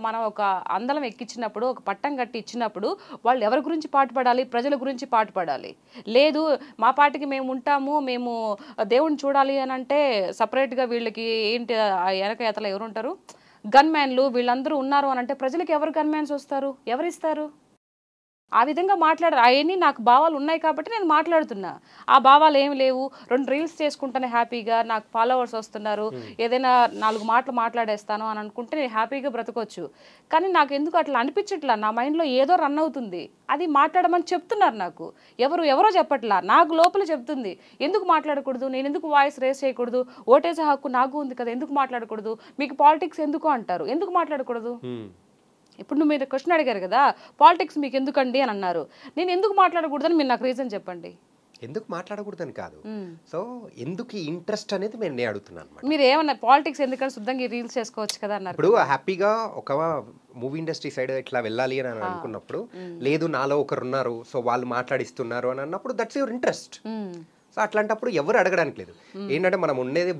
మనం ఒక అందలం ఎక్కించినప్పుడు, ఒక పట్టం కట్టి ఇచ్చినప్పుడు వాళ్ళు ఎవరి గురించి పాటుపడాలి? ప్రజల గురించి పాటుపడాలి. లేదు మా పార్టీకి మేము ఉంటాము, మేము దేవుడిని చూడాలి అని అంటే సపరేట్గా వీళ్ళకి ఏంటి వెనక ఎతల ఎవరు ఉంటారు, గన్ మ్యాన్లు వీళ్ళందరూ ఉన్నారు అని అంటే ప్రజలకు ఎవరు గన్ మ్యాన్స్ వస్తారు? ఎవరిస్తారు? ఆ విధంగా మాట్లాడారు. అవన్నీ నాకు భావాలు ఉన్నాయి కాబట్టి నేను మాట్లాడుతున్నా. ఆ భావాలు ఏమి లేవు, 2 రీల్స్ చేసుకుంటానే హ్యాపీగా నాకు ఫాలోవర్స్ వస్తున్నారు, ఏదైనా 4 మాటలు మాట్లాడేస్తాను అని అనుకుంటే నేను హ్యాపీగా బ్రతకొచ్చు. కానీ నాకు ఎందుకు అట్లా అనిపించట్లా. నా మైండ్లో ఏదో రన్ అవుతుంది, అది మాట్లాడమని చెప్తున్నారు నాకు. ఎవరో చెప్పట్లా, నాకు లోపల చెప్తుంది. ఎందుకు మాట్లాడకూడదు, నేను ఎందుకు వాయిస్ రేస్ చేయకూడదు, ఓటేసే హక్కు నాకు ఉంది కదా, ఎందుకు మాట్లాడకూడదు, మీకు పాలిటిక్స్ ఎందుకు అంటారు, ఎందుకు మాట్లాడకూడదు? ఇప్పుడు మీరు క్వశ్చన్ అడిగారు కదా, పాలిటిక్స్ మీకు ఎందుకండి అని అన్నారు. నేను ఎందుకు మాట్లాడకూడదని మీరు నాకు రీజన్ చెప్పండి. ఎందుకు మాట్లాడకూడదని కాదు, సో ఎందుకు ఇంట్రెస్ట్ అనేది నేను అడుగుతున్నాను అనమాట. మీరు ఏమన్నా పాలిటిక్స్ ఎందుకంటే శుద్ధంగా రీల్స్ చేసుకోవచ్చు కదా అన్నారు. ఇప్పుడు హ్యాపీగా ఒక మూవీ ఇండస్ట్రీ సైడ్ ఇట్లా వెళ్ళాలి అని అనుకున్నప్పుడు, లేదు నాలో ఒకరు ఉన్నారు సో వాళ్ళు మాట్లాడిస్తున్నారు అని అన్నప్పుడు దట్స్ యువర్ ఇంట్రెస్ట్. సో అట్లాంటప్పుడు ఎవరు అడగడానికి లేదు. ఏంటంటే మనం ఉండేది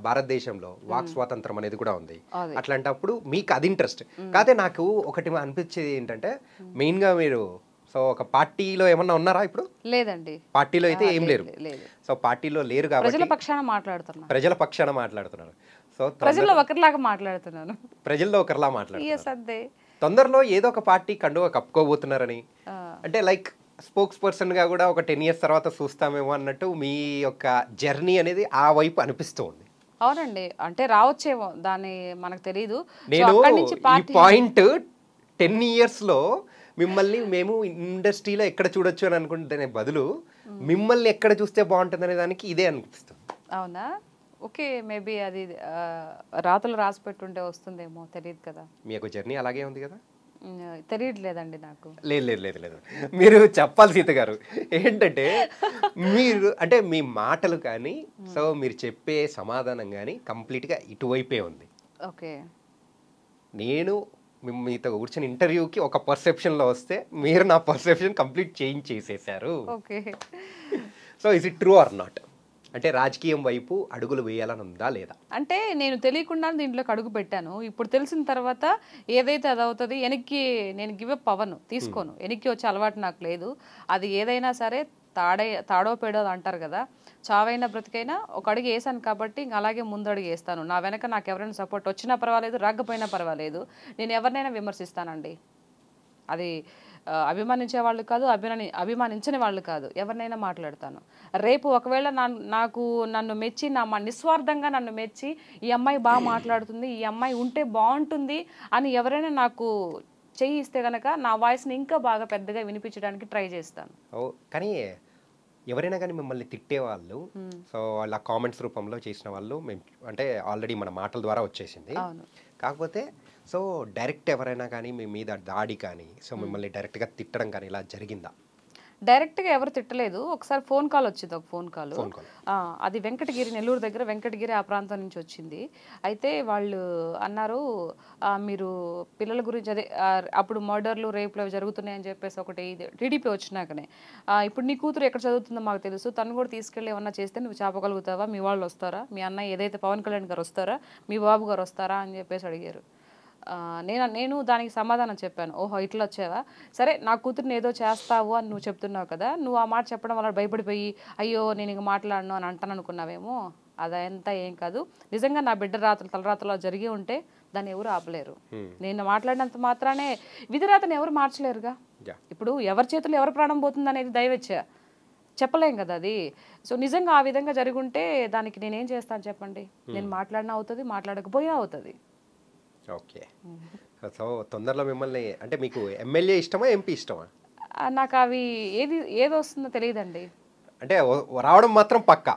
భారతదేశంలో వాక్ స్వాతంత్రం అనేది కూడా ఉంది. అట్లాంటప్పుడు మీకు అది ఇంట్రెస్ట్ కాదే. నాకు ఒకటి అనిపించేది ఏంటంటే, మెయిన్గా మీరు సో ఒక పార్టీలో ఏమన్నా ఉన్నారా ఇప్పుడు? లేదండి, పార్టీలో అయితే ఏం లేరు. సో పార్టీలో లేరు కాబట్టి ప్రజల పక్షాన మాట్లాడుతున్నారు. సో ప్రజల్లో ఒకరిలాగా మాట్లాడుతున్నాను. తొందరలో ఏదో ఒక పార్టీ కండువా కప్పుకోబోతున్నారని, అంటే లైక్ స్పోక్స్ పర్సన్ గా కూడా ఒక 10 years తర్వాత చూస్తామేమో అన్నట్టు మీ యొక్క జర్నీ అనేది ఆ వైపు అనిపిస్తూ ఉంది. అవునండి, అంటే రావచ్చేమో, దాన్ని మనకు తెలియదు. నేను ఈ పాయింట్ 10 years లో మిమ్మల్ని మేము ఇండస్ట్రీలో ఎక్కడ చూడొచ్చు అని అనుకుంటే బదులు మిమ్మల్ని ఎక్కడ చూస్తే బాగుంటుంది అనే దానికి ఇదే అనిపిస్తుంది. అవునా? ఓకే, మేబీ అది రాతలు రాసి పెట్టుంటే వస్తుందేమో, తెలియదు కదా. మీకు జర్నీ అలాగే ఉంది కదా. తెలియట్లేదండి నాకు. లేదు, మీరు చెప్పాలి సీత గారు. ఏంటంటే మీరు అంటే మీ మాటలు కానీ, సో మీరు చెప్పే సమాధానం కానీ కంప్లీట్గా ఇటువైపే ఉంది. ఓకే, నేను మీతో కూర్చొని ఇంటర్వ్యూకి ఒక పర్సెప్షన్లో వస్తే మీరు నా పర్సెప్షన్ కంప్లీట్ చేంజ్ చేసేసారు. Okay, so is it true or not? అంటే రాజకీయం వైపు అడుగులు వేయాలని ఉందా లేదా? అంటే నేను తెలియకుండా దీంట్లోకి అడుగు పెట్టాను. ఇప్పుడు తెలిసిన తర్వాత ఏదైతే అది అవుతుంది, వెనక్కి నేను గివప్ అవ్వను, తీసుకోను. వెనక్కి వచ్చే అలవాటు నాకు లేదు. అది ఏదైనా సరే తాడో పేడో అంటారు కదా, చావైనా బ్రతికైనా ఒక అడుగు వేసాను కాబట్టి ఇంక అలాగే ముందు అడుగు వేస్తాను. నా వెనక నాకు ఎవరైనా సపోర్ట్ వచ్చినా పర్వాలేదు, రాకపోయినా పర్వాలేదు, నేను ఎవరినైనా విమర్శిస్తానండి. అది అభిమానించే వాళ్ళు కాదు, అభిమానించని వాళ్ళు కాదు, ఎవరినైనా మాట్లాడతాను. రేపు ఒకవేళ నన్ను మెచ్చి నిస్వార్థంగా నన్ను మెచ్చి ఈ అమ్మాయి బాగా మాట్లాడుతుంది, ఈ అమ్మాయి ఉంటే బాగుంటుంది అని ఎవరైనా నాకు చెయ్యి ఇస్తే కనుక నా వాయిస్ని ఇంకా బాగా పెద్దగా వినిపించడానికి ట్రై చేస్తాను. కానీ ఎవరైనా కానీ మిమ్మల్ని తిట్టేవాళ్ళు, సో వాళ్ళ కామెంట్స్ రూపంలో చేసిన వాళ్ళు మేము అంటే ఆల్రెడీ మన మాటల ద్వారా వచ్చేసింది. అవును. కాకపోతే సో డైరెక్ట్ ఎవరైనా కానీ మీ మీద దాడి కానీ, సో మిమ్మల్ని డైరెక్ట్గా తిట్టడం కానీ ఇలా జరిగిందా? డైరెక్ట్గా ఎవరు తిట్టలేదు. ఒకసారి ఫోన్ కాల్ వచ్చింది, ఒక ఫోన్ కాల్. Phone call. అది వెంకటగిరి, నెల్లూరు దగ్గర వెంకటగిరి ఆ ప్రాంతం నుంచి వచ్చింది. అయితే వాళ్ళు అన్నారు, మీరు పిల్లల గురించి అదే అప్పుడు మర్డర్లు రేపులు అవి జరుగుతున్నాయని చెప్పేసి ఒకటి టీడీపీ వచ్చినాకనే, ఇప్పుడు నీ కూతురు ఎక్కడ చదువుతుందో మాకు తెలుసు, తను కూడా తీసుకెళ్ళి ఏమన్నా చేస్తే నువ్వు చెప్పగలుగుతావా, మీ వాళ్ళు వస్తారా, మీ అన్నయ్య ఏదైతే పవన్ కళ్యాణ్ గారు వస్తారా, మీ బాబు గారు వస్తారా అని చెప్పేసి అడిగారు. నేను దానికి సమాధానం చెప్పాను. ఓహో ఇట్లా వచ్చావా, సరే నా కూతుర్ని ఏదో చేస్తావు అని నువ్వు చెప్తున్నావు కదా, నువ్వు ఆ మాట చెప్పడం వల్ల భయపడిపోయి అయ్యో నేను ఇంక మాట్లాడను అని అంటాను అనుకున్నావేమో, అదంతా ఏం కాదు. నిజంగా నా బిడ్డ తలరాత్రలో జరిగి ఉంటే దాన్ని ఎవరు ఆపలేరు. నేను మాట్లాడినంత మాత్రానే విధిరాతను ఎవరు మార్చలేరుగా. ఇప్పుడు ఎవరి చేతులు ఎవరి ప్రాణం పోతుంది అనేది దైవచ్ఛ, చెప్పలేం కదా అది. సో నిజంగా ఆ విధంగా జరిగి ఉంటే దానికి నేనేం చేస్తాను చెప్పండి. నేను మాట్లాడినా అవుతుంది, మాట్లాడకపోయినా అవుతుంది. ఓకే. సో తొందరలో మిమ్మల్ని అంటే మీకు ఎమ్మెల్యే ఇష్టమా, ఎంపీ ఇష్టమా? నాకు అవి ఏది వస్తుందో తెలియదండి. అంటే రావడం మాత్రం పక్కా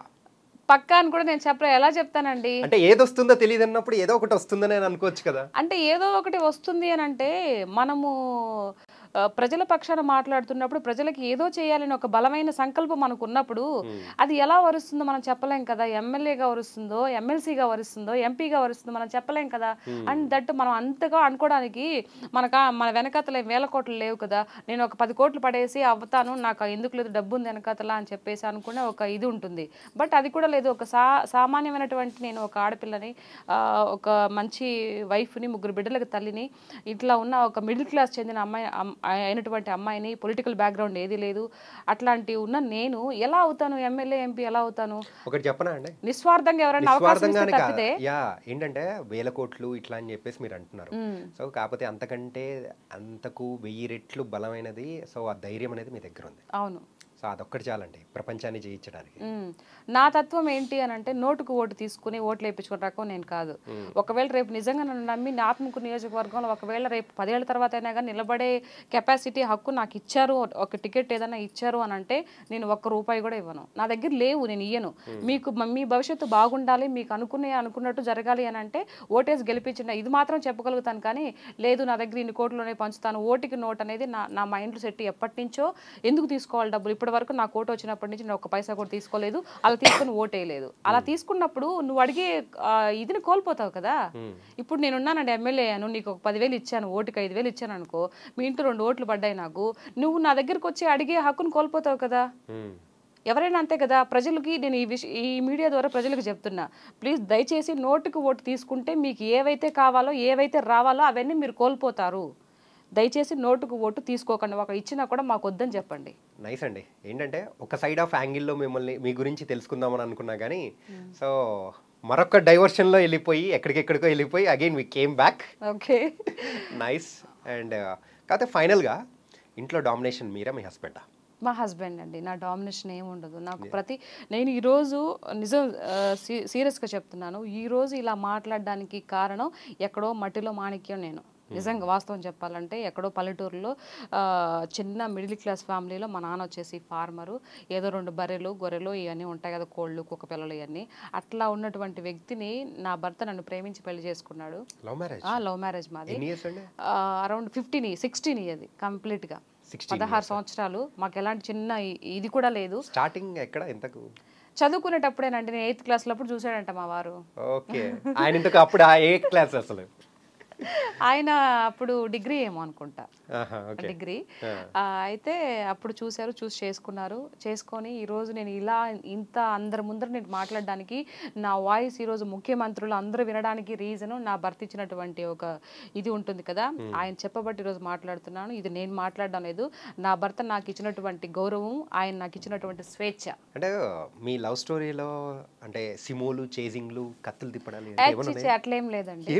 పక్కా అని కూడా నేను చెప్పలే, ఎలా చెప్తానండి. అంటే ఏది వస్తుందో తెలియదు అన్నప్పుడు ఏదో ఒకటి వస్తుందని అనుకోవచ్చు కదా. అంటే ఏదో ఒకటి వస్తుంది అని అంటే మనము ప్రజల పక్షాన మాట్లాడుతున్నప్పుడు ప్రజలకి ఏదో చేయాలని ఒక బలమైన సంకల్పం మనకు ఉన్నప్పుడు అది ఎలా వరుస్తుందో మనం చెప్పలేం కదా. ఎమ్మెల్యేగా వరుస్తుందో, ఎమ్మెల్సీగా వరుస్తుందో, ఎంపీగా వరుస్తుందో మనం చెప్పలేం కదా. అండ్ దట్ మనం అంతగా అనుకోవడానికి మన వెనకాతల వేల కోట్లు లేవు కదా. నేను ఒక 10 కోట్లు పడేసి అవ్వతాను, నాకు ఎందుకు లేదు డబ్బు ఉంది వెనకాతల అని చెప్పేసి అనుకునే ఒక ఇది ఉంటుంది. బట్ అది కూడా లేదు. ఒక సామాన్యమైనటువంటి నేను ఒక ఆడపిల్లని, ఒక మంచి వైఫ్ని, 3 బిడ్డలకు తల్లిని, ఇట్లా ఉన్న ఒక మిడిల్ క్లాస్ చెందిన అయినటువంటి అమ్మాయిని, పొలిటికల్ బ్యాక్గ్రౌండ్ ఏది లేదు, అట్లాంటి ఉన్న నేను ఎలా అవుతాను ఎమ్మెల్యే, ఎంపీ ఎలా అవుతాను? ఒకటి చెప్పనా అండి, నిస్వార్థంగా ఎవరైనా అవకాశం ఇస్తే తప్పితే. ఏంటంటే 1000 కోట్లు ఇట్లా అని చెప్పేసి మీరు అంటున్నారు. సో కాకపోతే అంతకంటే అంతకు 1000 రెట్లు బలమైనది, సో ఆ ధైర్యం అనేది మీ దగ్గర ఉంది. అవును. సో అదొక్కటి చాలండి ప్రపంచాన్ని జయించడానికి. నా తత్వం ఏంటి అని అంటే, నోటుకు ఓటు తీసుకుని ఓట్లు వేయించుకునే రకం నేను కాదు. ఒకవేళ రేపు నిజంగా నన్ను నమ్మి నా ఆత్మకూరు నియోజకవర్గంలో ఒకవేళ రేపు 10 ఏళ్ల తర్వాత అయినా కానీ నిలబడే కెపాసిటీ, హక్కు నాకు ఇచ్చారు, ఒక టికెట్ ఏదైనా ఇచ్చారు అని అంటే నేను ₹1 కూడా ఇవ్వను. నా దగ్గర లేవు, నేను ఇయ్యను. మీకు మీ భవిష్యత్తు బాగుండాలి, మీకు అనుకున్నట్టు జరగాలి అని అంటే ఓటేసి గెలిపించిన ఇది మాత్రం చెప్పగలుగుతాను. కానీ లేదు నా దగ్గర ఇన్ని కోట్లునే పంచుతాను, ఓటుకి నోట్ అనేది నా మైండ్ సెట్ ఎప్పటి నుంచో. ఎందుకు తీసుకోవాలి డబ్బులు? ఇప్పటి వరకు నాకు ఓటు వచ్చినప్పటి నుంచి నేను 1 పైసా కూడా తీసుకోలేదు, అలా తీసుకుని ఓటేయలేదు. అలా తీసుకున్నప్పుడు నువ్వు అడిగే ఇదిని కోల్పోతావు కదా. ఇప్పుడు నేనున్నానండి, ఎమ్మెల్యే అయ్యాను, నీకు ఒక 10,000 ఇచ్చాను, ఓటుకి 5,000 ఇచ్చాను అనుకో, మీ ఇంట్లో 2 ఓట్లు పడ్డాయి నాకు, నువ్వు నా దగ్గరకు వచ్చి అడిగే హక్కును కోల్పోతావు కదా. ఎవరైనా అంతే కదా. ప్రజలకి నేను ఈ మీడియా ద్వారా ప్రజలకు చెప్తున్నా, ప్లీజ్ దయచేసి నోటుకు ఓటు తీసుకుంటే మీకు ఏవైతే కావాలో, ఏవైతే రావాలో అవన్నీ మీరు కోల్పోతారు. దయచేసి నోటుకు ఓటు తీసుకోకండి. ఒక ఇచ్చినా కూడా మాకు వద్దని చెప్పండి. నైస్ అండి. ఏంటంటే ఒక సైడ్ ఆఫ్ యాంగిల్లో మిమ్మల్ని మీ గురించి తెలుసుకుందామని అనుకున్నా కానీ, సో మరొక డైవర్షన్లో వెళ్ళిపోయి ఎక్కడికెక్కడికో వెళ్ళిపోయి again we came back. Okay, nice. And కాకపోతే ఫైనల్గా ఇంట్లో డామినేషన్ మీరా, మీ హస్బెండా? మా హస్బెండ్ అండి. నా డామినేషన్ ఏమి ఉండదు. నాకు నేను ఈరోజు నిజం సీరియస్గా చెప్తున్నాను, ఈరోజు ఇలా మాట్లాడడానికి కారణం ఎక్కడో మట్టిలో మాణిక్యం. నేను నిజంగా వాస్తవం చెప్పాలంటే ఎక్కడో పల్లెటూరులో చిన్న మిడిల్ క్లాస్ ఫ్యామిలీలో మా నాన్న వచ్చేసి ఫార్మరు, ఏదో 2 బర్రెలు గొర్రెలు ఇవన్నీ ఉంటాయి కదా, కోళ్ళు కుక్క పిల్లలు ఇవన్నీ. అట్లా ఉన్నటువంటి వ్యక్తిని నా భర్త నన్ను ప్రేమించి పెళ్లి చేసుకున్నాడు. లవ్ మ్యారేజ్ మాది. అరౌండ్ 16 అది కంప్లీట్గా 16 సంవత్సరాలు. మాకు ఎలాంటి చిన్న ఇది కూడా లేదు. స్టార్టింగ్ ఎక్కడ ఎంతకు చదువుకునేటప్పుడేనండి, నేను 8th క్లాస్లో అప్పుడు చూసాడంట మా వారు. ఓకే. ఆయన అప్పుడు ఆ 8th క్లాస్ అసలు ఆయన అప్పుడు డిగ్రీ ఏమో అనుకుంటా, డిగ్రీ. అయితే అప్పుడు చూసి చేసుకొని ఈరోజు నేను ఇలా ఇంత అందరి ముందర నేను మాట్లాడడానికి, నా వాయిస్ ఈరోజు ముఖ్యమంత్రులు అందరూ వినడానికి రీజను నా భర్త ఇచ్చినటువంటి ఒక ఇది ఉంటుంది కదా, ఆయన చెప్పబట్టి ఈరోజు మాట్లాడుతున్నాను. ఇది నేను మాట్లాడడం లేదు, నా భర్త నాకు ఇచ్చినటువంటి గౌరవం, ఆయన నాకు ఇచ్చినటువంటి స్వేచ్ఛ. అంటే మీ లవ్ స్టోరీలో అంటే సిమోలు, చేజింగ్లు, కత్తులు తిప్పడాలు అట్లేం లేదండి.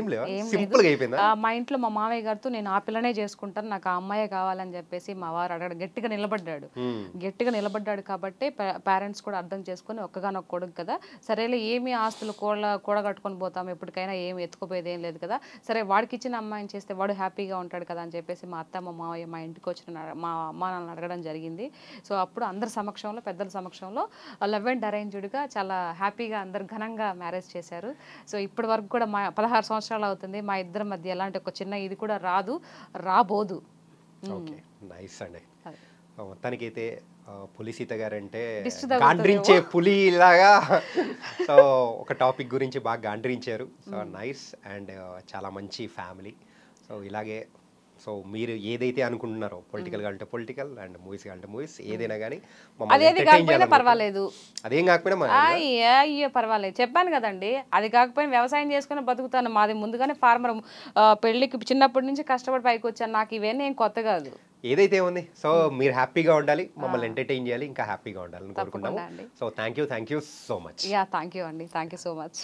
సింపుల్ గా అయిపోయింది. అయిపోయిందా? మా ఇంట్లో మా మామయ్య గారితో నేను ఆ పిల్లనే చేసుకుంటాను, నాకు ఆ అమ్మాయే కావాలని చెప్పేసి మా వారు అడగడం గట్టిగా నిలబడ్డాడు. గట్టిగా నిలబడ్డాడు కాబట్టి పేరెంట్స్ కూడా అర్థం చేసుకొని ఒక్కగానొక్క కొడుకు కదా, సరేలే ఏమి ఆస్తులు కూడగట్టుకొని పోతాం, ఎప్పటికైనా ఏమి ఎత్తుకుపోయేది ఏం లేదు కదా, సరే వాడికి ఇచ్చిన అమ్మాయిని చేస్తే వాడు హ్యాపీగా ఉంటాడు కదా అని చెప్పేసి మా అత్త మా మామయ్య మా ఇంటికి వచ్చిన మా అమ్మ నాన్నని అడగడం జరిగింది. సో అప్పుడు అందరి సమక్షంలో, పెద్దల సమక్షంలో లవ్ అండ్ అరేంజ్డ్గా చాలా హ్యాపీగా అందరు ఘనంగా మ్యారేజ్ చేశారు. సో ఇప్పటి వరకు కూడా మా 16 సంవత్సరాలు అవుతుంది, మా ఇద్దరి మధ్య ఎలాంటి ఒక చిన్న ఇది కూడా రాబోదు. ఓకే, నైస్ అండి. అదే. మొత్తానికైతే పులి సీత గారంటే దిష్టి తగులుతుందేమో. గాండ్రించే పులి లాగా సో ఒక టాపిక్ గురించి బాగా గాండ్రించారు. సో నైస్ అండ్ చాలా మంచి ఫ్యామిలీ. సో ఇలాగే సో మీరు ఏదైతే అనుకుంటున్నారో పొలిటికల్ గా అంటే పొలిటికల్ అండ్ మూవీస్ గా అంటే మూవీస్ ఏదైనా కానీ అదేది కాకపోయినా పర్వాలేదు, అదేం కాకపోయినా అయ్యో పర్వాలేదు. చెప్పాను కదండి, అది కాకపోయినా వ్యవసాయం చేసుకుని బతుకుతాను. మాది ముందుగానే ఫార్మర్, పెళ్ళికి చిన్నప్పటి నుంచి కష్టపడి పైకి వచ్చాను, నాకు ఇవన్నీ ఏం కొత్త కాదు. ఏదైతే ఉంది సో మీరు హ్యాపీగా ఉండాలి, మమ్మల్ని ఎంటర్టైన్ చేయాలి, ఇంకా హ్యాపీగా ఉండాలని కోరుకుంటాము. అండి. So thank you so much. Yeah thank you అండి, థ్యాంక్ యూ సో మచ్.